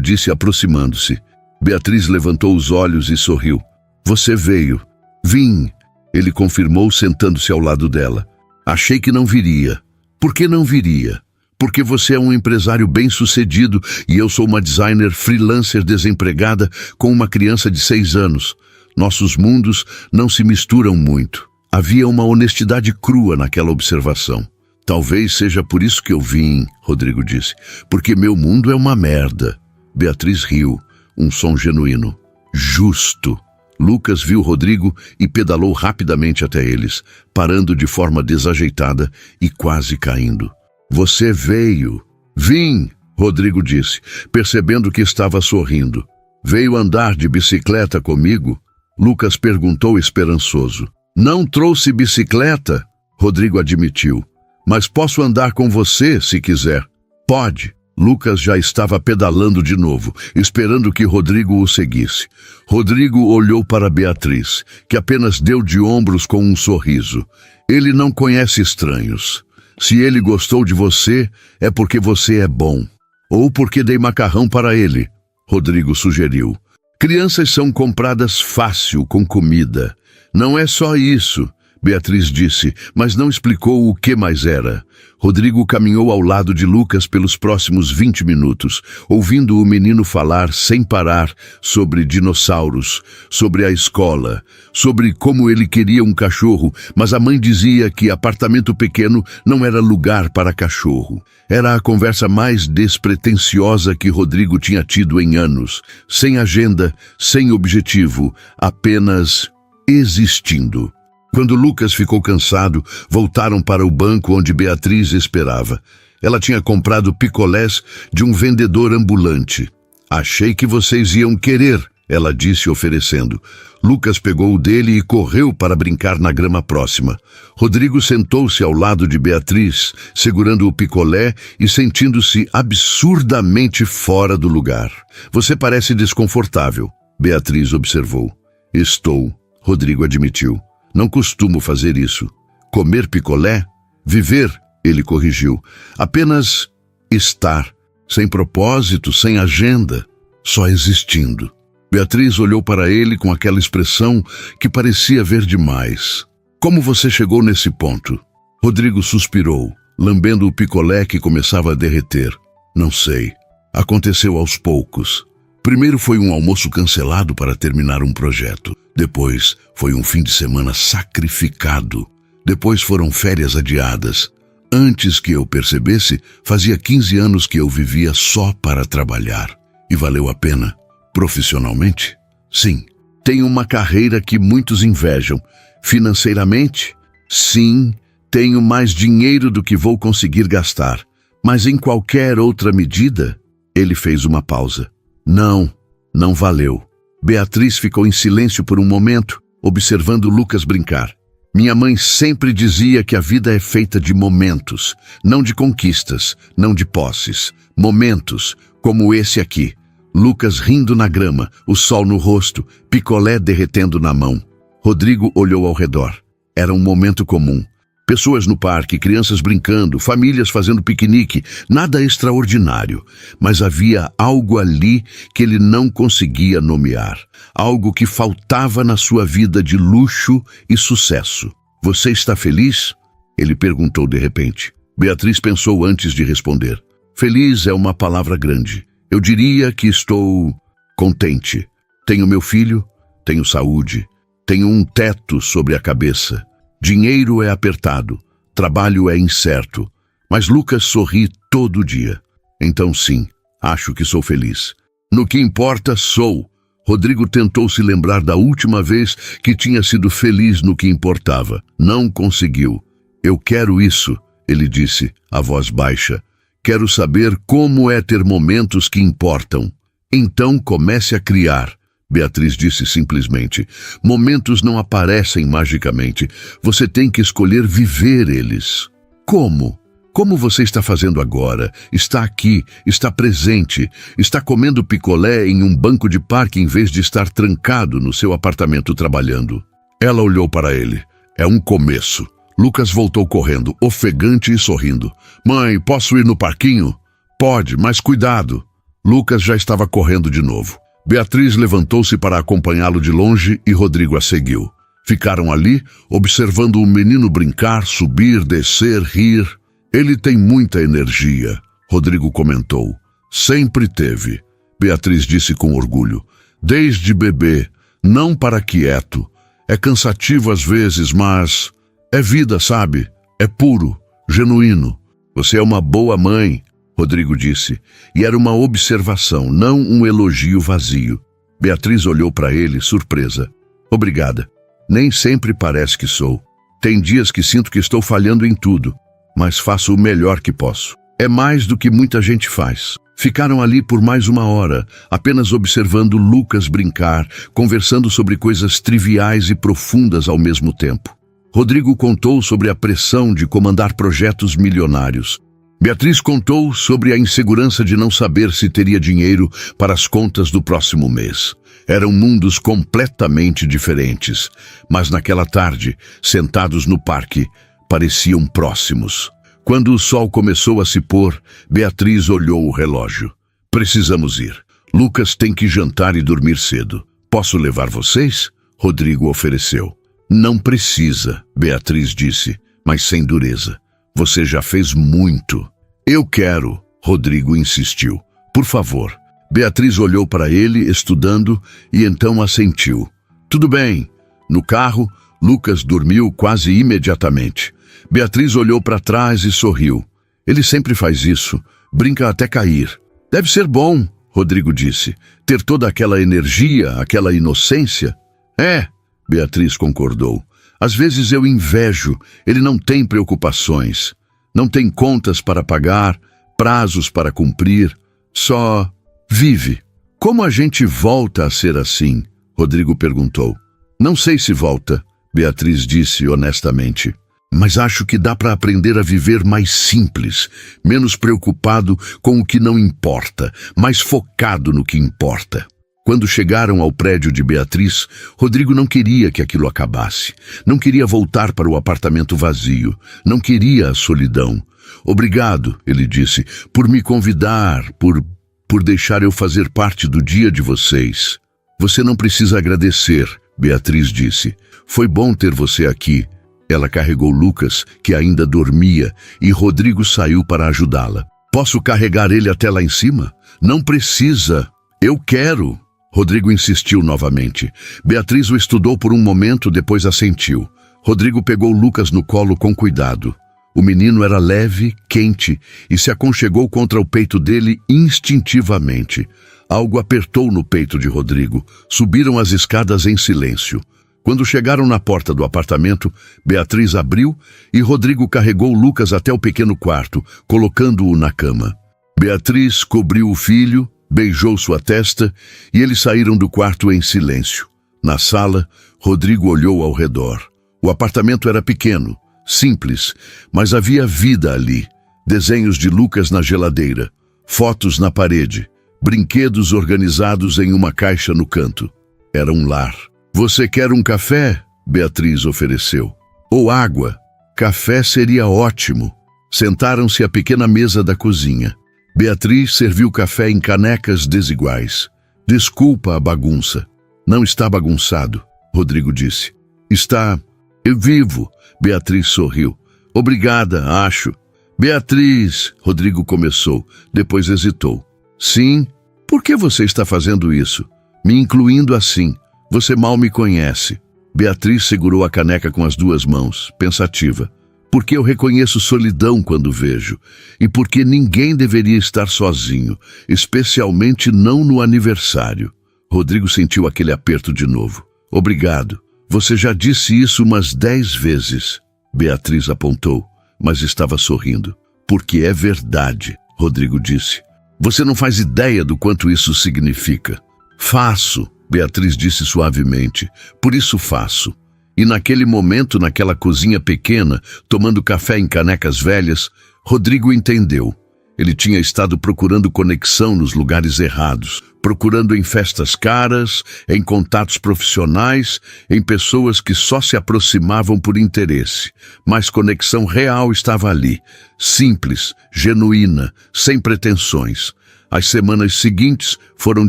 Speaker 1: disse aproximando-se. Beatriz levantou os olhos e sorriu. Você veio. Vim, ele confirmou sentando-se ao lado dela. Achei que não viria. Por que não viria? Porque você é um empresário bem-sucedido e eu sou uma designer freelancer desempregada com uma criança de 6 anos. Nossos mundos não se misturam muito. Havia uma honestidade crua naquela observação. Talvez seja por isso que eu vim, Rodrigo disse. Porque meu mundo é uma merda. Beatriz riu, um som genuíno. Justo. Lucas viu Rodrigo e pedalou rapidamente até eles, parando de forma desajeitada e quase caindo. Você veio. Vim, Rodrigo disse, percebendo que estava sorrindo. Veio andar de bicicleta comigo? Lucas perguntou esperançoso. Não trouxe bicicleta? Rodrigo admitiu. Mas posso andar com você, se quiser. Pode. Lucas já estava pedalando de novo, esperando que Rodrigo o seguisse. Rodrigo olhou para Beatriz, que apenas deu de ombros com um sorriso. Ele não conhece estranhos. Se ele gostou de você, é porque você é bom. Ou porque dei macarrão para ele, Rodrigo sugeriu. Crianças são compradas fácil com comida. Não é só isso, Beatriz disse, mas não explicou o que mais era. Rodrigo caminhou ao lado de Lucas pelos próximos 20 minutos, ouvindo o menino falar sem parar sobre dinossauros, sobre a escola, sobre como ele queria um cachorro, mas a mãe dizia que apartamento pequeno não era lugar para cachorro. Era a conversa mais despretensiosa que Rodrigo tinha tido em anos, sem agenda, sem objetivo, apenas existindo. Quando Lucas ficou cansado, voltaram para o banco onde Beatriz esperava. Ela tinha comprado picolés de um vendedor ambulante. Achei que vocês iam querer, ela disse oferecendo. Lucas pegou o dele e correu para brincar na grama próxima. Rodrigo sentou-se ao lado de Beatriz, segurando o picolé e sentindo-se absurdamente fora do lugar. Você parece desconfortável, Beatriz observou. Estou, Rodrigo admitiu. Não costumo fazer isso. Comer picolé? Viver, ele corrigiu. Apenas estar, sem propósito, sem agenda, só existindo. Beatriz olhou para ele com aquela expressão que parecia ver demais. Como você chegou nesse ponto? Rodrigo suspirou, lambendo o picolé que começava a derreter. Não sei. Aconteceu aos poucos. Primeiro foi um almoço cancelado para terminar um projeto. Depois foi um fim de semana sacrificado. Depois foram férias adiadas. Antes que eu percebesse, fazia 15 anos que eu vivia só para trabalhar. E valeu a pena. Profissionalmente? Sim. Tenho uma carreira que muitos invejam. Financeiramente? Sim. Tenho mais dinheiro do que vou conseguir gastar. Mas em qualquer outra medida? Ele fez uma pausa. Não valeu. Beatriz ficou em silêncio por um momento, observando Lucas brincar. Minha mãe sempre dizia que a vida é feita de momentos, não de conquistas, não de posses. Momentos, como esse aqui. Lucas rindo na grama, o sol no rosto, picolé derretendo na mão. Rodrigo olhou ao redor. Era um momento comum. Pessoas no parque, crianças brincando, famílias fazendo piquenique, nada extraordinário. Mas havia algo ali que ele não conseguia nomear. Algo que faltava na sua vida de luxo e sucesso. Você está feliz? Ele perguntou de repente. Beatriz pensou antes de responder. Feliz é uma palavra grande. Eu diria que estou contente. Tenho meu filho, tenho saúde, tenho um teto sobre a cabeça. Dinheiro é apertado, trabalho é incerto, Mas Lucas sorri todo dia. Então sim, acho que sou feliz. No que importa, sou. Rodrigo tentou se lembrar da última vez que tinha sido feliz no que importava. Não conseguiu. Eu quero isso, ele disse, a voz baixa. Quero saber como é ter momentos que importam. Então comece a criar. Beatriz disse simplesmente. Momentos não aparecem magicamente. Você tem que escolher viver eles. Como? Como você está fazendo agora? Está aqui, está presente, está comendo picolé em um banco de parque em vez de estar trancado no seu apartamento trabalhando. Ela olhou para ele. É um começo. Lucas voltou correndo, ofegante e sorrindo. Mãe, posso ir no parquinho? Pode, mas cuidado. Lucas já estava correndo de novo. Beatriz levantou-se para acompanhá-lo de longe e Rodrigo a seguiu. Ficaram ali, observando o menino brincar, subir, descer, rir. Ele tem muita energia, Rodrigo comentou. Sempre teve, Beatriz disse com orgulho. Desde bebê, não para quieto. É cansativo às vezes, mas é vida, sabe? É puro, genuíno. Você é uma boa mãe, Rodrigo disse, e era uma observação, não um elogio vazio. Beatriz olhou para ele, surpresa. Obrigada. Nem sempre parece que sou. Tem dias que sinto que estou falhando em tudo, mas faço o melhor que posso. É mais do que muita gente faz. Ficaram ali por mais uma hora, apenas observando Lucas brincar, conversando sobre coisas triviais e profundas ao mesmo tempo. Rodrigo contou sobre a pressão de comandar projetos milionários. Beatriz contou sobre a insegurança de não saber se teria dinheiro para as contas do próximo mês. Eram mundos completamente diferentes, mas naquela tarde, sentados no parque, pareciam próximos. Quando o sol começou a se pôr, Beatriz olhou o relógio. Precisamos ir. Lucas tem que jantar e dormir cedo. Posso levar vocês? Rodrigo ofereceu. Não precisa, Beatriz disse, mas sem dureza. Você já fez muito. Eu quero, Rodrigo insistiu. Por favor. Beatriz olhou para ele, estudando, e então assentiu. Tudo bem. No carro, Lucas dormiu quase imediatamente. Beatriz olhou para trás e sorriu. Ele sempre faz isso, brinca até cair. Deve ser bom, Rodrigo disse, ter toda aquela energia, aquela inocência. É, Beatriz concordou. Às vezes eu invejo, ele não tem preocupações. Não tem contas para pagar, prazos para cumprir, só vive. Como a gente volta a ser assim? Rodrigo perguntou. Não sei se volta, Beatriz disse honestamente. Mas acho que dá para aprender a viver mais simples, menos preocupado com o que não importa, mais focado no que importa. Quando chegaram ao prédio de Beatriz, Rodrigo não queria que aquilo acabasse. Não queria voltar para o apartamento vazio. Não queria a solidão. Obrigado, ele disse, por me convidar, por deixar eu fazer parte do dia de vocês. Você não precisa agradecer, Beatriz disse. Foi bom ter você aqui. Ela carregou Lucas, que ainda dormia, e Rodrigo saiu para ajudá-la. Posso carregar ele até lá em cima? Não precisa. Eu quero. Rodrigo insistiu novamente. Beatriz o estudou por um momento, depois assentiu. Rodrigo pegou Lucas no colo com cuidado. O menino era leve, quente, e se aconchegou contra o peito dele instintivamente. Algo apertou no peito de Rodrigo. Subiram as escadas em silêncio. Quando chegaram na porta do apartamento, Beatriz abriu e Rodrigo carregou Lucas até o pequeno quarto, colocando-o na cama. Beatriz cobriu o filho, beijou sua testa e eles saíram do quarto em silêncio. Na sala, Rodrigo olhou ao redor. O apartamento era pequeno, simples, mas havia vida ali. Desenhos de Lucas na geladeira, fotos na parede, brinquedos organizados em uma caixa no canto. Era um lar. Você quer um café? Beatriz ofereceu. Ou água? Café seria ótimo. Sentaram-se à pequena mesa da cozinha. Beatriz serviu café em canecas desiguais. Desculpa a bagunça. Não está bagunçado, Rodrigo disse. Está... Eu vivo, Beatriz sorriu. Obrigada, acho. Beatriz, Rodrigo começou, depois hesitou. Sim? Por que você está fazendo isso? Me incluindo assim? Você mal me conhece. Beatriz segurou a caneca com as duas mãos, pensativa. porque eu reconheço solidão quando vejo, e porque ninguém deveria estar sozinho, especialmente não no aniversário. Rodrigo sentiu aquele aperto de novo. Obrigado. Você já disse isso umas 10 vezes. Beatriz apontou, mas estava sorrindo. Porque é verdade, Rodrigo disse. Você não faz ideia do quanto isso significa. Faço, Beatriz disse suavemente. Por isso faço. E naquele momento, naquela cozinha pequena, tomando café em canecas velhas, Rodrigo entendeu. Ele tinha estado procurando conexão nos lugares errados, procurando em festas caras, em contatos profissionais, em pessoas que só se aproximavam por interesse. Mas conexão real estava ali, simples, genuína, sem pretensões. As semanas seguintes foram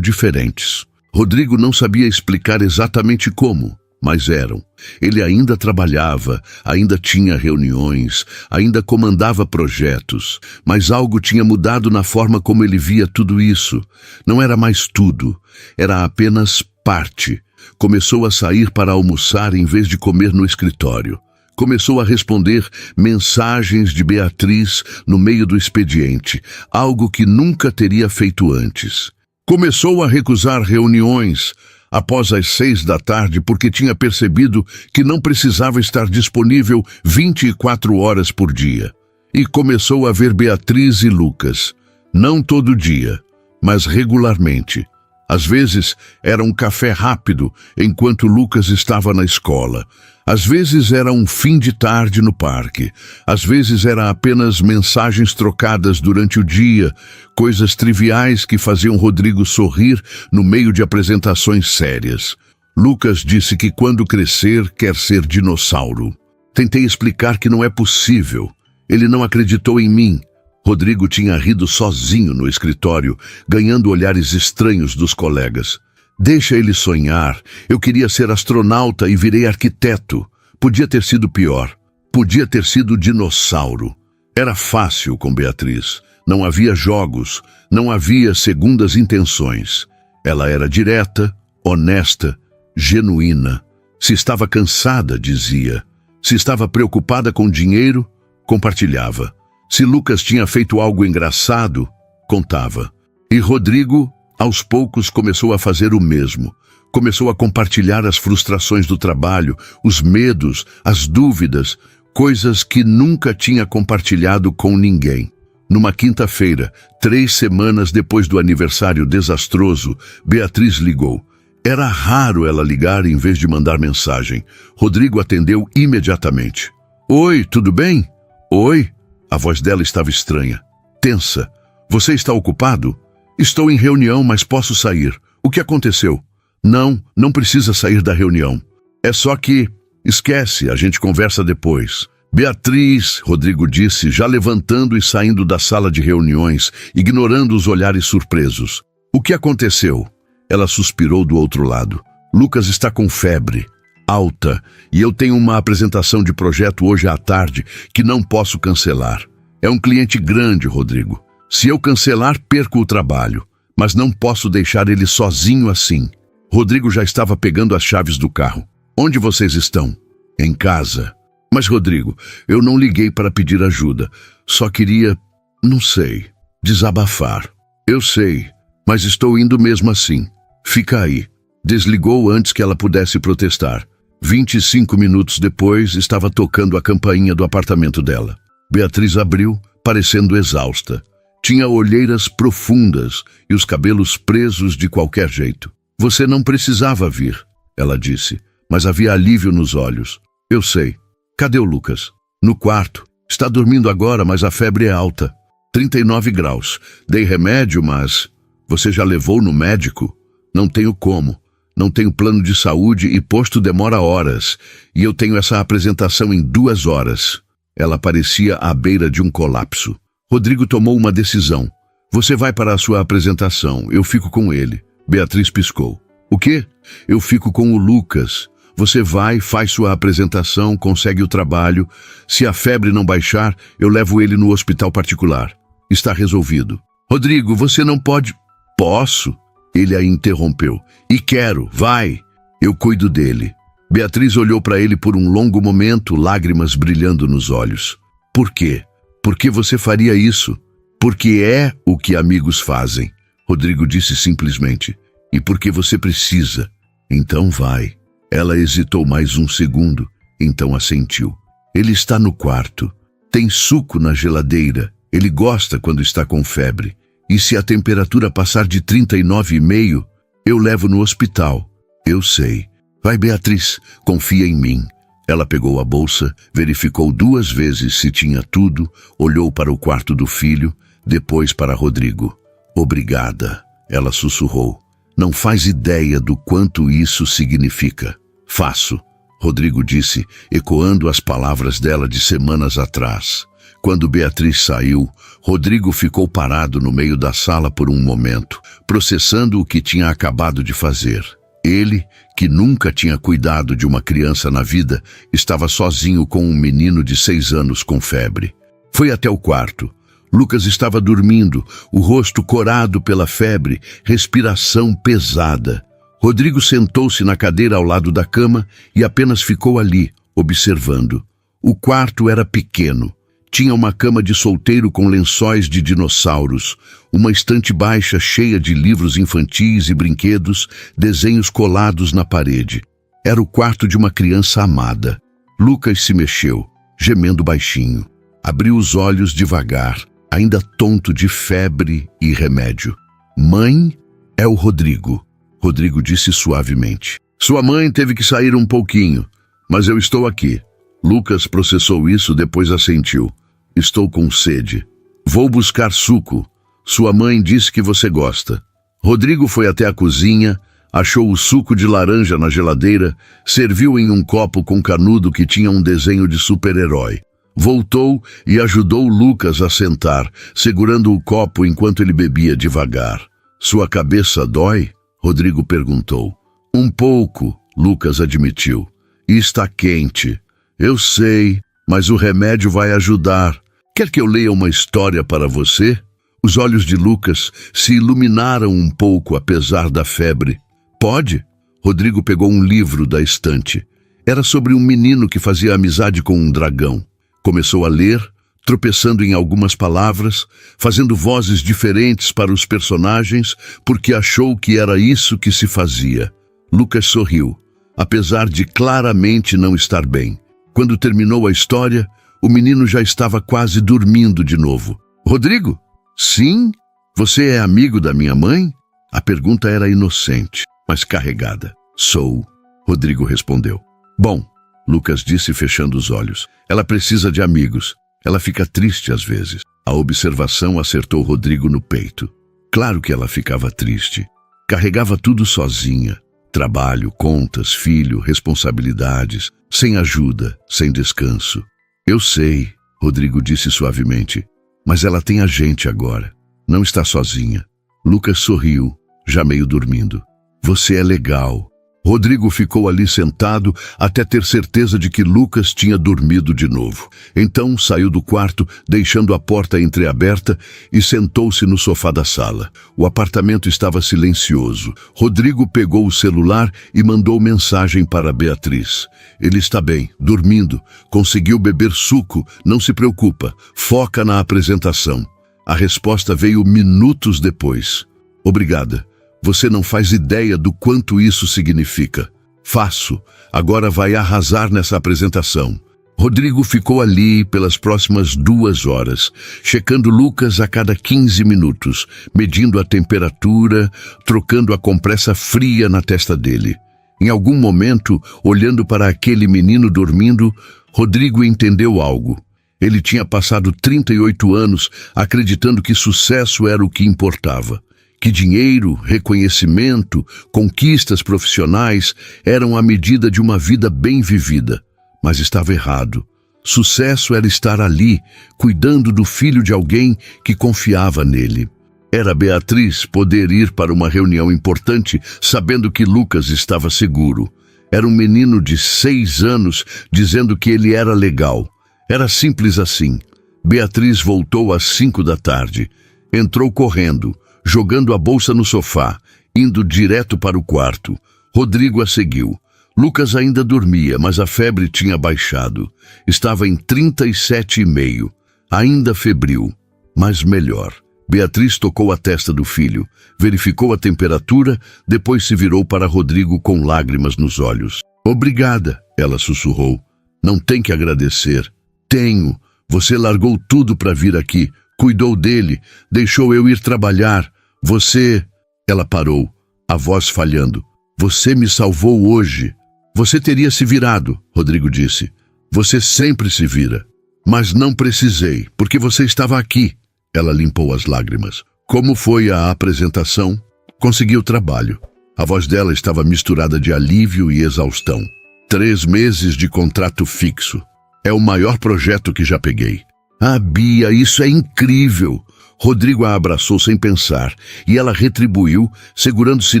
Speaker 1: diferentes. Rodrigo não sabia explicar exatamente como, mas eram. Ele ainda trabalhava, ainda tinha reuniões, ainda comandava projetos, mas algo tinha mudado na forma como ele via tudo isso. Não era mais tudo, era apenas parte. Começou a sair para almoçar em vez de comer no escritório. Começou a responder mensagens de Beatriz no meio do expediente, algo que nunca teria feito antes. Começou a recusar reuniões após as 6 da tarde porque tinha percebido que não precisava estar disponível 24 horas por dia. E começou a ver Beatriz e Lucas, não todo dia, mas regularmente. Às vezes era um café rápido enquanto Lucas estava na escola. Às vezes era um fim de tarde no parque. Às vezes era apenas mensagens trocadas durante o dia, coisas triviais que faziam Rodrigo sorrir no meio de apresentações sérias. Lucas disse que quando crescer quer ser dinossauro. Tentei explicar que não é possível. Ele não acreditou em mim. Rodrigo tinha rido sozinho no escritório, ganhando olhares estranhos dos colegas. Deixa ele sonhar. Eu queria ser astronauta e virei arquiteto. Podia ter sido pior. Podia ter sido dinossauro. Era fácil com Beatriz. Não havia jogos. Não havia segundas intenções. Ela era direta, honesta, genuína. Se estava cansada, dizia. Se estava preocupada com dinheiro, compartilhava. Se Lucas tinha feito algo engraçado, contava. E Rodrigo, aos poucos, começou a fazer o mesmo. Começou a compartilhar as frustrações do trabalho, os medos, as dúvidas, coisas que nunca tinha compartilhado com ninguém. Numa quinta-feira, 3 semanas depois do aniversário desastroso, Beatriz ligou. Era raro ela ligar em vez de mandar mensagem. Rodrigo atendeu imediatamente. Oi, tudo bem? Oi? A voz dela estava estranha, tensa. Você está ocupado? Estou em reunião, mas posso sair. O que aconteceu? Não precisa sair da reunião. É só que... Esquece, a gente conversa depois. Beatriz, Rodrigo disse, já levantando e saindo da sala de reuniões, ignorando os olhares surpresos. O que aconteceu? Ela suspirou do outro lado. Lucas está com febre. Alta, e eu tenho uma apresentação de projeto hoje à tarde que não posso cancelar. É um cliente grande, Rodrigo. Se eu cancelar, perco o trabalho, mas não posso deixar ele sozinho assim. Rodrigo já estava pegando as chaves do carro. Onde vocês estão? Em casa. Mas, Rodrigo, eu não liguei para pedir ajuda. Só queria, não sei, desabafar. Eu sei, mas estou indo mesmo assim. Fica aí. Desligou antes que ela pudesse protestar. 25 minutos depois, estava tocando a campainha do apartamento dela. Beatriz abriu, parecendo exausta. Tinha olheiras profundas e os cabelos presos de qualquer jeito. Você não precisava vir, ela disse, mas havia alívio nos olhos. Eu sei. Cadê o Lucas? No quarto. Está dormindo agora, mas a febre é alta. 39 graus. Dei remédio, mas... Você já levou no médico? Não tenho como. Não tenho plano de saúde e posto demora horas. E eu tenho essa apresentação em 2 horas. Ela parecia à beira de um colapso. Rodrigo tomou uma decisão. Você vai para a sua apresentação. Eu fico com ele. Beatriz piscou. O quê? Eu fico com o Lucas. Você vai, faz sua apresentação, consegue o trabalho. Se a febre não baixar, eu levo ele no hospital particular. Está resolvido. Rodrigo, você não pode... Posso? Ele a interrompeu. E quero, vai. Eu cuido dele. Beatriz olhou para ele por um longo momento, lágrimas brilhando nos olhos. Por quê? Por que você faria isso? Porque é o que amigos fazem, Rodrigo disse simplesmente. E porque você precisa. Então vai. Ela hesitou mais um segundo, então assentiu. Ele está no quarto. Tem suco na geladeira. Ele gosta quando está com febre. E se a temperatura passar de 39,5, eu levo no hospital. Eu sei. Vai, Beatriz, confia em mim. Ela pegou a bolsa, verificou 2 vezes se tinha tudo, olhou para o quarto do filho, depois para Rodrigo. Obrigada, ela sussurrou. Não faz ideia do quanto isso significa. Faço, Rodrigo disse, ecoando as palavras dela de semanas atrás. Quando Beatriz saiu, Rodrigo ficou parado no meio da sala por um momento, processando o que tinha acabado de fazer. Ele, que nunca tinha cuidado de uma criança na vida, estava sozinho com um menino de 6 anos com febre. Foi até o quarto. Lucas estava dormindo, o rosto corado pela febre, respiração pesada. Rodrigo sentou-se na cadeira ao lado da cama e apenas ficou ali, observando. O quarto era pequeno. Tinha uma cama de solteiro com lençóis de dinossauros, uma estante baixa cheia de livros infantis e brinquedos, desenhos colados na parede. Era o quarto de uma criança amada. Lucas se mexeu, gemendo baixinho. Abriu os olhos devagar, ainda tonto de febre e remédio. Mãe, é o Rodrigo. Rodrigo disse suavemente. Sua mãe teve que sair um pouquinho, mas eu estou aqui. Lucas processou isso, depois assentiu. Estou com sede. Vou buscar suco. Sua mãe disse que você gosta. Rodrigo foi até a cozinha, achou o suco de laranja na geladeira, serviu em um copo com canudo que tinha um desenho de super-herói. Voltou e ajudou Lucas a sentar, segurando o copo enquanto ele bebia devagar. Sua cabeça dói? Rodrigo perguntou. Um pouco, Lucas admitiu. E está quente. Eu sei, mas o remédio vai ajudar. Quer que eu leia uma história para você? Os olhos de Lucas se iluminaram um pouco apesar da febre. Pode? Rodrigo pegou um livro da estante. Era sobre um menino que fazia amizade com um dragão. Começou a ler, tropeçando em algumas palavras, fazendo vozes diferentes para os personagens, porque achou que era isso que se fazia. Lucas sorriu, apesar de claramente não estar bem. Quando terminou a história, o menino já estava quase dormindo de novo. Rodrigo? Sim? Você é amigo da minha mãe? A pergunta era inocente, mas carregada. Sou, Rodrigo respondeu. Bom, Lucas disse fechando os olhos. Ela precisa de amigos. Ela fica triste às vezes. A observação acertou Rodrigo no peito. Claro que ela ficava triste. Carregava tudo sozinha. Trabalho, contas, filho, responsabilidades. Sem ajuda, sem descanso. Eu sei, Rodrigo disse suavemente. Mas ela tem a gente agora. Não está sozinha. Lucas sorriu, já meio dormindo. Você é legal. Rodrigo ficou ali sentado até ter certeza de que Lucas tinha dormido de novo. Então saiu do quarto, deixando a porta entreaberta, e sentou-se no sofá da sala. O apartamento estava silencioso. Rodrigo pegou o celular e mandou mensagem para Beatriz. Ele está bem, dormindo. Conseguiu beber suco, não se preocupa. Foca na apresentação. A resposta veio minutos depois. Obrigada. Você não faz ideia do quanto isso significa. Faço. Agora vai arrasar nessa apresentação. Rodrigo ficou ali pelas próximas 2 horas, checando Lucas a cada 15 minutos, medindo a temperatura, trocando a compressa fria na testa dele. Em algum momento, olhando para aquele menino dormindo, Rodrigo entendeu algo. Ele tinha passado 38 anos acreditando que sucesso era o que importava. Que dinheiro, reconhecimento, conquistas profissionais eram a medida de uma vida bem vivida. Mas estava errado. Sucesso era estar ali, cuidando do filho de alguém que confiava nele. Era Beatriz poder ir para uma reunião importante, sabendo que Lucas estava seguro. Era um menino de 6 anos dizendo que ele era legal. Era simples assim. Beatriz voltou às 5 da tarde. Entrou correndo, jogando a bolsa no sofá, indo direto para o quarto. Rodrigo a seguiu. Lucas ainda dormia, mas a febre tinha baixado. Estava em 37,5, ainda febril, mas melhor. Beatriz tocou a testa do filho, verificou a temperatura, depois se virou para Rodrigo com lágrimas nos olhos. Obrigada, ela sussurrou. Não tem que agradecer. Tenho. Você largou tudo para vir aqui, cuidou dele, deixou eu ir trabalhar. Você... Ela parou, a voz falhando. Você me salvou hoje. Você teria se virado, Rodrigo disse. Você sempre se vira. Mas não precisei, porque você estava aqui. Ela limpou as lágrimas. Como foi a apresentação? Consegui o trabalho. A voz dela estava misturada de alívio e exaustão. 3 meses de contrato fixo. É o maior projeto que já peguei. Ah, Bia, isso é incrível! Rodrigo a abraçou sem pensar, e ela retribuiu, segurando-se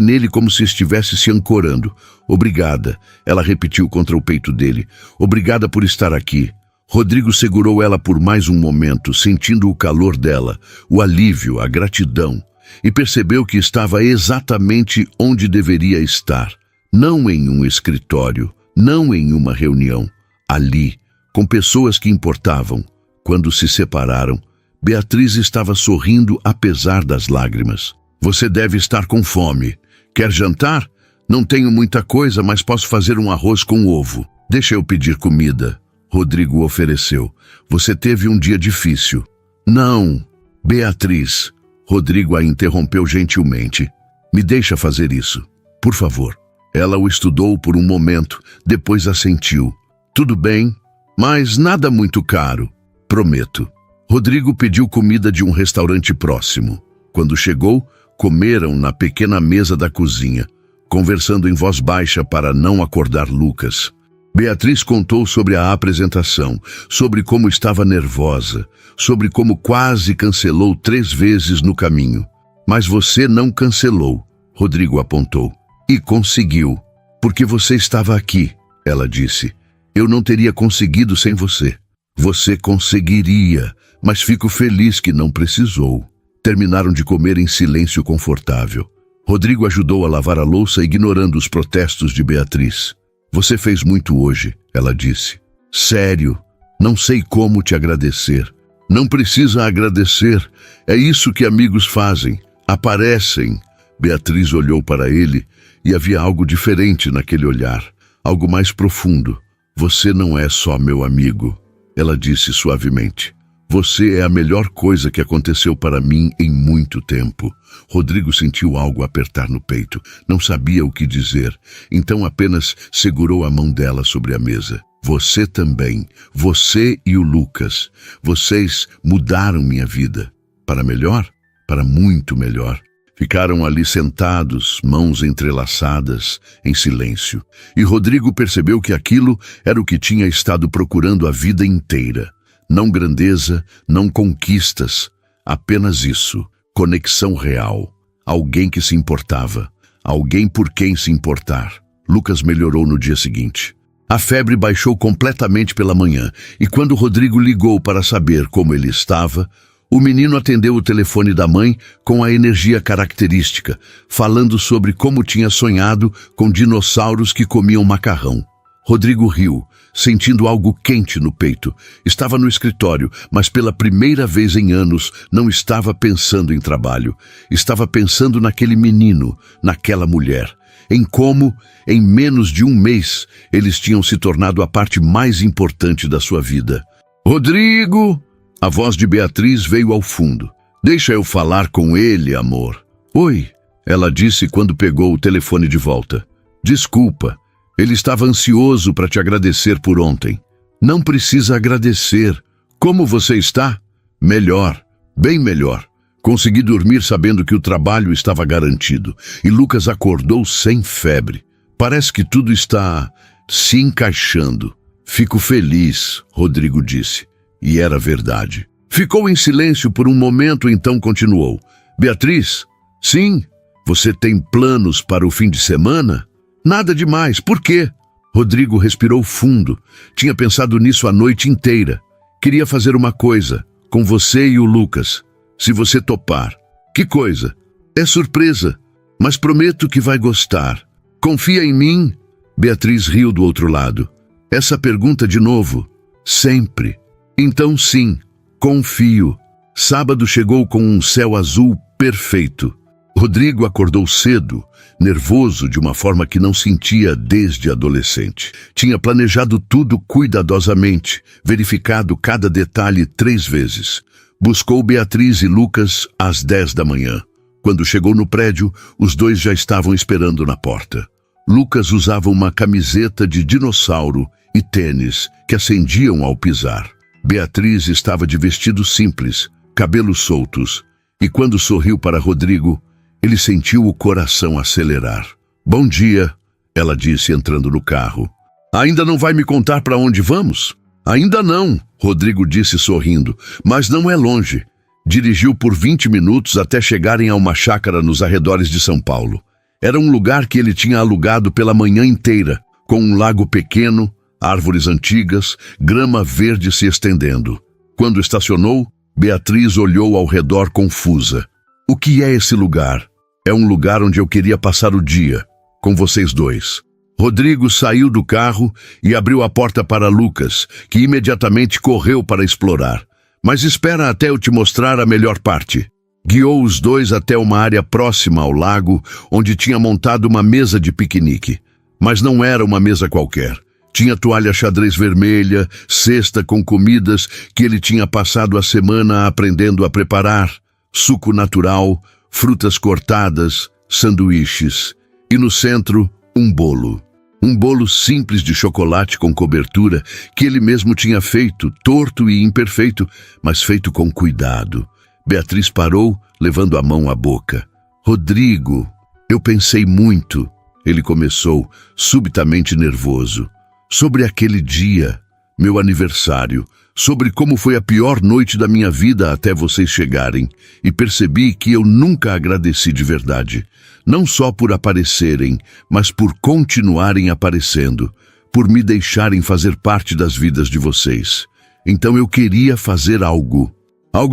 Speaker 1: nele como se estivesse se ancorando. Obrigada, ela repetiu contra o peito dele. Obrigada por estar aqui. Rodrigo segurou ela por mais um momento, sentindo o calor dela, o alívio, a gratidão, e percebeu que estava exatamente onde deveria estar. Não em um escritório, não em uma reunião. Ali, com pessoas que importavam. Quando se separaram, Beatriz estava sorrindo apesar das lágrimas. Você deve estar com fome. Quer jantar? Não tenho muita coisa, mas posso fazer um arroz com ovo. Deixa eu pedir comida. Rodrigo ofereceu. Você teve um dia difícil. Não, Beatriz. Rodrigo a interrompeu gentilmente. Me deixa fazer isso, por favor. Ela o estudou por um momento, depois assentiu. Tudo bem, mas nada muito caro. Prometo. Rodrigo pediu comida de um restaurante próximo. Quando chegou, comeram na pequena mesa da cozinha, conversando em voz baixa para não acordar Lucas. Beatriz contou sobre a apresentação, sobre como estava nervosa, sobre como quase cancelou 3 vezes no caminho. Mas você não cancelou, Rodrigo apontou. E conseguiu, porque você estava aqui, ela disse. Eu não teria conseguido sem você. Você conseguiria, mas fico feliz que não precisou. Terminaram de comer em silêncio confortável. Rodrigo ajudou a lavar a louça, ignorando os protestos de Beatriz. Você fez muito hoje, ela disse. Sério, não sei como te agradecer. Não precisa agradecer, é isso que amigos fazem, aparecem. Beatriz olhou para ele e havia algo diferente naquele olhar, algo mais profundo. Você não é só meu amigo, ela disse suavemente. Você é a melhor coisa que aconteceu para mim em muito tempo. Rodrigo sentiu algo apertar no peito. Não sabia o que dizer, então apenas segurou a mão dela sobre a mesa. Você também, você e o Lucas. Vocês mudaram minha vida. Para melhor? Para muito melhor. Ficaram ali sentados, mãos entrelaçadas, em silêncio. E Rodrigo percebeu que aquilo era o que tinha estado procurando a vida inteira. Não grandeza, não conquistas, apenas isso, conexão real, alguém que se importava, alguém por quem se importar. Lucas melhorou no dia seguinte. A febre baixou completamente pela manhã, e quando Rodrigo ligou para saber como ele estava, o menino atendeu o telefone da mãe com a energia característica, falando sobre como tinha sonhado com dinossauros que comiam macarrão. Rodrigo riu, sentindo algo quente no peito. Estava no escritório, mas pela primeira vez em anos não estava pensando em trabalho. Estava pensando naquele menino, naquela mulher. Em como, em menos de um mês, eles tinham se tornado a parte mais importante da sua vida. Rodrigo! A voz de Beatriz veio ao fundo. Deixa eu falar com ele, amor. Oi, ela disse quando pegou o telefone de volta. Desculpa. Ele estava ansioso para te agradecer por ontem. Não precisa agradecer. Como você está? Melhor, bem melhor. Consegui dormir sabendo que o trabalho estava garantido. E Lucas acordou sem febre. Parece que tudo está se encaixando. Fico feliz, Rodrigo disse. E era verdade. Ficou em silêncio por um momento, então continuou. Beatriz? Sim? Você tem planos para o fim de semana? Nada demais. Por quê? Rodrigo respirou fundo. Tinha pensado nisso a noite inteira. Queria fazer uma coisa, com você e o Lucas. Se você topar. Que coisa? É surpresa, mas prometo que vai gostar. Confia em mim? Beatriz riu do outro lado. Essa pergunta de novo? Sempre. Então sim, confio. Sábado chegou com um céu azul perfeito. Rodrigo acordou cedo, nervoso de uma forma que não sentia desde adolescente. Tinha planejado tudo cuidadosamente, verificado cada detalhe 3 vezes. Buscou Beatriz e Lucas às 10 da manhã. Quando chegou no prédio, os dois já estavam esperando na porta. Lucas usava uma camiseta de dinossauro e tênis que acendiam ao pisar. Beatriz estava de vestido simples, cabelos soltos, e quando sorriu para Rodrigo, ele sentiu o coração acelerar. Bom dia, ela disse entrando no carro. Ainda não vai me contar para onde vamos? Ainda não, Rodrigo disse sorrindo, mas não é longe. Dirigiu por 20 minutos até chegarem a uma chácara nos arredores de São Paulo. Era um lugar que ele tinha alugado pela manhã inteira, com um lago pequeno, árvores antigas, grama verde se estendendo. Quando estacionou, Beatriz olhou ao redor confusa. O que é esse lugar? É um lugar onde eu queria passar o dia, com vocês dois. Rodrigo saiu do carro e abriu a porta para Lucas, que imediatamente correu para explorar. Mas espera até eu te mostrar a melhor parte. Guiou os dois até uma área próxima ao lago, onde tinha montado uma mesa de piquenique. Mas não era uma mesa qualquer. Tinha toalha xadrez vermelha, cesta com comidas que ele tinha passado a semana aprendendo a preparar, suco natural, frutas cortadas, sanduíches. E no centro, um bolo. Um bolo simples de chocolate com cobertura que ele mesmo tinha feito, torto e imperfeito, mas feito com cuidado. Beatriz parou, levando a mão à boca. Rodrigo, eu pensei muito, ele começou, subitamente nervoso, sobre aquele dia, meu aniversário, sobre como foi a pior noite da minha vida até vocês chegarem, e percebi que eu nunca agradeci de verdade. Não só por aparecerem, mas por continuarem aparecendo, por me deixarem fazer parte das vidas de vocês. Então eu queria fazer algo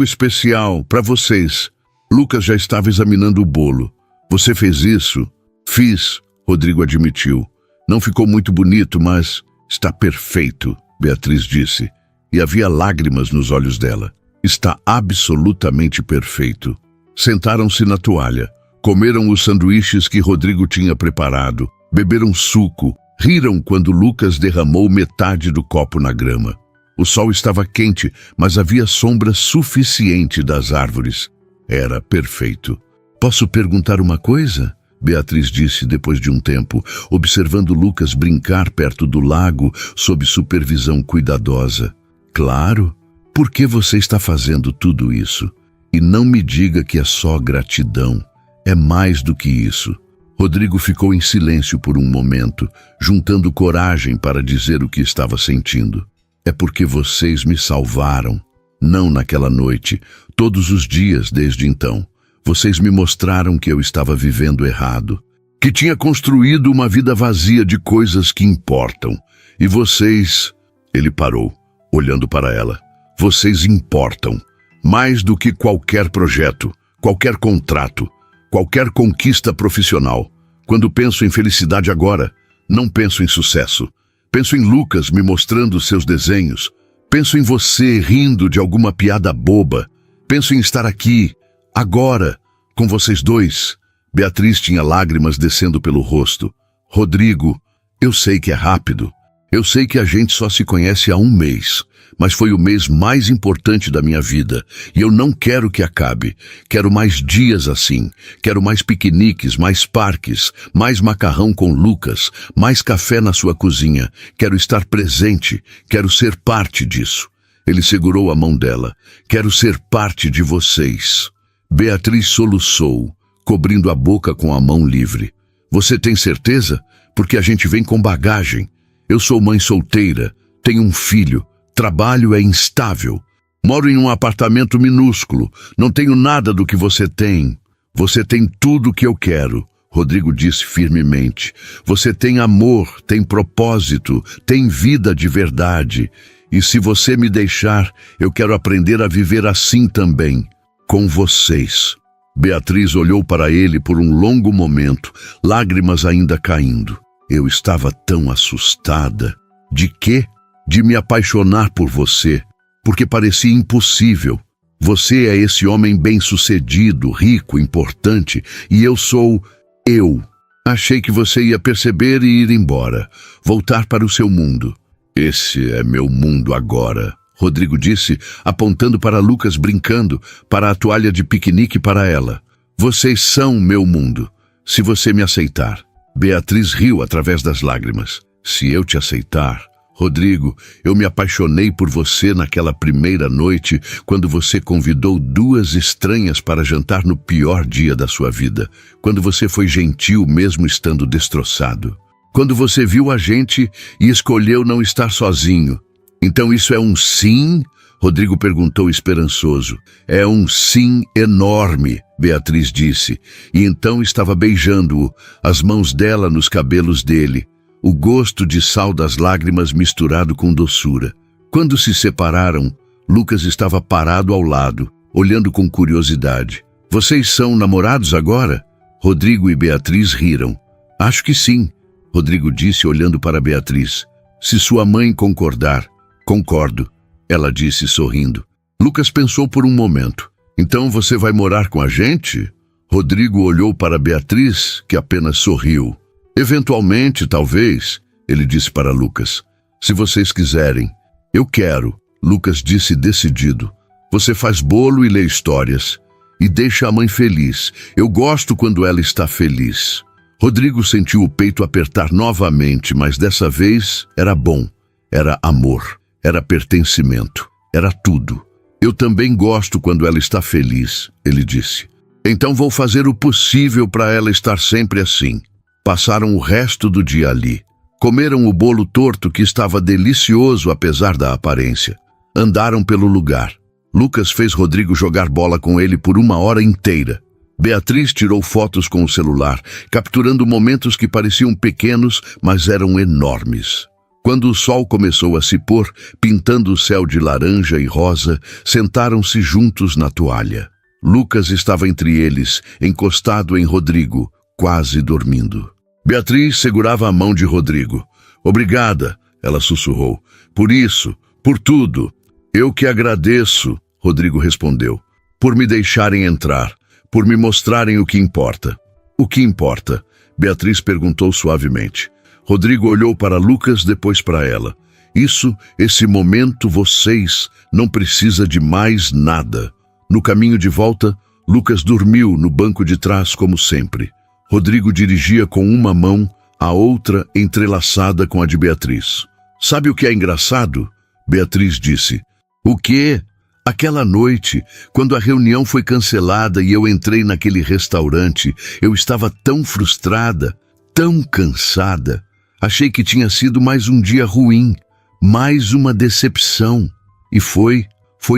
Speaker 1: especial para vocês. Lucas já estava examinando o bolo. Você fez isso? Fiz, Rodrigo admitiu. Não ficou muito bonito, mas está perfeito, Beatriz disse. E havia lágrimas nos olhos dela. Está absolutamente perfeito. Sentaram-se na toalha. Comeram os sanduíches que Rodrigo tinha preparado, beberam suco, riram quando Lucas derramou metade do copo na grama. O sol estava quente, mas havia sombra suficiente das árvores. Era perfeito. Posso perguntar uma coisa? Beatriz disse depois de um tempo, observando Lucas brincar perto do lago sob supervisão cuidadosa. Claro. Por que você está fazendo tudo isso? E não me diga que é só gratidão. É mais do que isso. Rodrigo ficou em silêncio por um momento, juntando coragem para dizer o que estava sentindo. É porque vocês me salvaram. Não naquela noite, todos os dias desde então. Vocês me mostraram que eu estava vivendo errado, que tinha construído uma vida vazia de coisas que importam. E vocês... Ele parou, olhando para ela. Vocês importam, mais do que qualquer projeto, qualquer contrato, qualquer conquista profissional. Quando penso em felicidade agora, não penso em sucesso. Penso em Lucas me mostrando seus desenhos. Penso em você rindo de alguma piada boba. Penso em estar aqui, agora, com vocês dois. Beatriz tinha lágrimas descendo pelo rosto. Rodrigo, eu sei que é rápido. Eu sei que a gente só se conhece há 1 mês. Mas foi o mês mais importante da minha vida, e eu não quero que acabe. Quero mais dias assim, quero mais piqueniques, mais parques, mais macarrão com Lucas, mais café na sua cozinha. Quero estar presente, quero ser parte disso. Ele segurou a mão dela. Quero ser parte de vocês. Beatriz soluçou, cobrindo a boca com a mão livre. Você tem certeza? Porque a gente vem com bagagem. Eu sou mãe solteira, tenho um filho. Trabalho é instável. Moro em um apartamento minúsculo. Não tenho nada do que você tem. Você tem tudo o que eu quero, Rodrigo disse firmemente. Você tem amor, tem propósito, tem vida de verdade. E se você me deixar, eu quero aprender a viver assim também, com vocês. Beatriz olhou para ele por um longo momento, lágrimas ainda caindo. Eu estava tão assustada. De quê? De me apaixonar por você, porque parecia impossível. Você é esse homem bem-sucedido, rico, importante, e eu sou eu. Achei que você ia perceber e ir embora, voltar para o seu mundo. Esse é meu mundo agora, Rodrigo disse, apontando para Lucas brincando, para a toalha de piquenique para ela. Vocês são meu mundo, se você me aceitar. Beatriz riu através das lágrimas. Se eu te aceitar... Rodrigo, eu me apaixonei por você naquela primeira noite, quando você convidou duas estranhas para jantar no pior dia da sua vida, quando você foi gentil mesmo estando destroçado, quando você viu a gente e escolheu não estar sozinho. Então isso é um sim? Rodrigo perguntou esperançoso. É um sim enorme, Beatriz disse, e então estava beijando-o, as mãos dela nos cabelos dele. O gosto de sal das lágrimas misturado com doçura. Quando se separaram, Lucas estava parado ao lado, olhando com curiosidade. Vocês são namorados agora? Rodrigo e Beatriz riram. Acho que sim, Rodrigo disse olhando para Beatriz. Se sua mãe concordar. Concordo, ela disse sorrindo. Lucas pensou por um momento. Então você vai morar com a gente? Rodrigo olhou para Beatriz, que apenas sorriu. Eventualmente, talvez, ele disse para Lucas. Se vocês quiserem. Eu quero, Lucas disse decidido. Você faz bolo e lê histórias. E deixa a mãe feliz. Eu gosto quando ela está feliz. Rodrigo sentiu o peito apertar novamente, mas dessa vez era bom. Era amor. Era pertencimento. Era tudo. Eu também gosto quando ela está feliz, ele disse. Então vou fazer o possível para ela estar sempre assim. Passaram o resto do dia ali. Comeram o bolo torto que estava delicioso apesar da aparência. Andaram pelo lugar. Lucas fez Rodrigo jogar bola com ele por 1 hora inteira. Beatriz tirou fotos com o celular, capturando momentos que pareciam pequenos, mas eram enormes. Quando o sol começou a se pôr, pintando o céu de laranja e rosa, sentaram-se juntos na toalha. Lucas estava entre eles, encostado em Rodrigo, quase dormindo. Beatriz segurava a mão de Rodrigo. Obrigada, ela sussurrou. Por isso, por tudo. Eu que agradeço, Rodrigo respondeu. Por me deixarem entrar, por me mostrarem o que importa. O que importa? Beatriz perguntou suavemente. Rodrigo olhou para Lucas, depois para ela. Esse momento, vocês, não precisa de mais nada. No caminho de volta, Lucas dormiu no banco de trás como sempre. Rodrigo dirigia com uma mão, a outra entrelaçada com a de Beatriz. Sabe o que é engraçado? Beatriz disse. O quê? Aquela noite, quando a reunião foi cancelada e eu entrei naquele restaurante, eu estava tão frustrada, tão cansada. Achei que tinha sido mais um dia ruim, mais uma decepção. E foi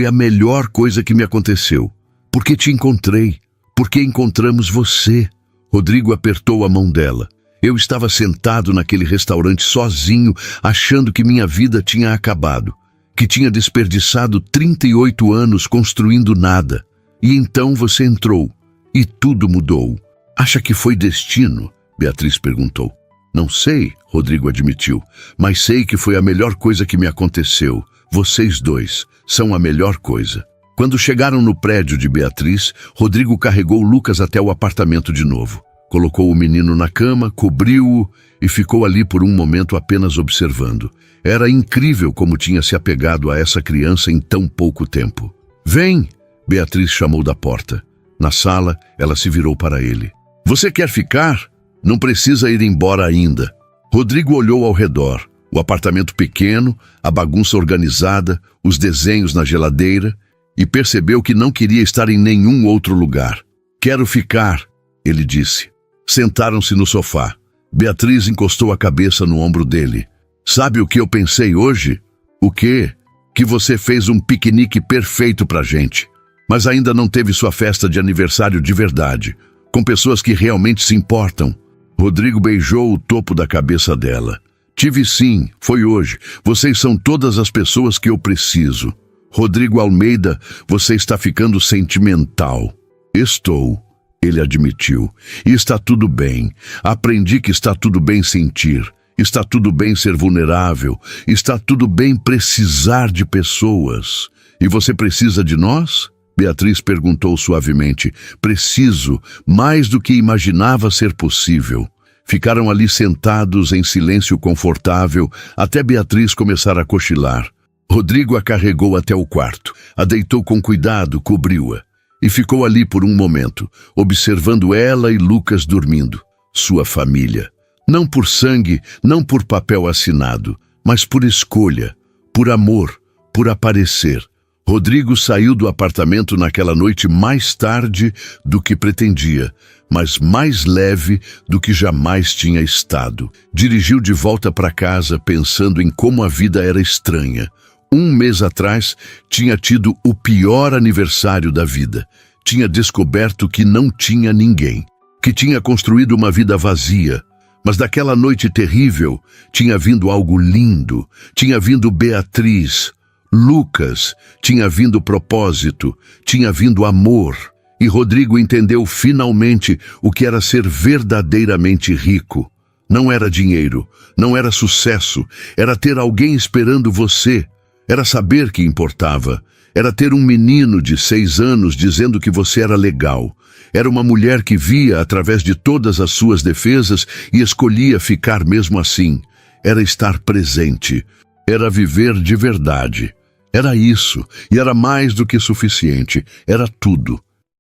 Speaker 1: a melhor coisa que me aconteceu. Porque te encontrei, porque encontramos você. Rodrigo apertou a mão dela. Eu estava sentado naquele restaurante sozinho, achando que minha vida tinha acabado, que tinha desperdiçado 38 anos construindo nada. E então você entrou, e tudo mudou. Acha que foi destino? Beatriz perguntou. Não sei, Rodrigo admitiu, mas sei que foi a melhor coisa que me aconteceu. Vocês dois são a melhor coisa. Quando chegaram no prédio de Beatriz, Rodrigo carregou Lucas até o apartamento de novo. Colocou o menino na cama, cobriu-o e ficou ali por um momento apenas observando. Era incrível como tinha se apegado a essa criança em tão pouco tempo. Vem! Beatriz chamou da porta. Na sala, ela se virou para ele. Você quer ficar? Não precisa ir embora ainda. Rodrigo olhou ao redor. O apartamento pequeno, a bagunça organizada, os desenhos na geladeira, e percebeu que não queria estar em nenhum outro lugar. Quero ficar, ele disse. Sentaram-se no sofá. Beatriz encostou a cabeça no ombro dele. Sabe o que eu pensei hoje? O quê? Que você fez um piquenique perfeito pra gente. Mas ainda não teve sua festa de aniversário de verdade, com pessoas que realmente se importam. Rodrigo beijou o topo da cabeça dela. Tive sim, foi hoje. Vocês são todas as pessoas que eu preciso. Rodrigo Almeida, você está ficando sentimental. Estou. Ele admitiu. E está tudo bem. Aprendi que está tudo bem sentir. Está tudo bem ser vulnerável. Está tudo bem precisar de pessoas. E você precisa de nós? Beatriz perguntou suavemente. Preciso, mais do que imaginava ser possível. Ficaram ali sentados em silêncio confortável até Beatriz começar a cochilar. Rodrigo a carregou até o quarto, a deitou com cuidado, cobriu-a e ficou ali por um momento, observando ela e Lucas dormindo. Sua família. Não por sangue, não por papel assinado, mas por escolha, por amor, por aparecer. Rodrigo saiu do apartamento naquela noite mais tarde do que pretendia, mas mais leve do que jamais tinha estado. Dirigiu de volta para casa pensando em como a vida era estranha. Um mês atrás, tinha tido o pior aniversário da vida. Tinha descoberto que não tinha ninguém, que tinha construído uma vida vazia. Mas daquela noite terrível, tinha vindo algo lindo. Tinha vindo Beatriz, Lucas, tinha vindo propósito, tinha vindo amor. E Rodrigo entendeu finalmente o que era ser verdadeiramente rico. Não era dinheiro, não era sucesso, era ter alguém esperando você. Era saber que importava. Era ter um menino de 6 anos dizendo que você era legal. Era uma mulher que via através de todas as suas defesas e escolhia ficar mesmo assim. Era estar presente. Era viver de verdade. Era isso, e era mais do que suficiente. Era tudo.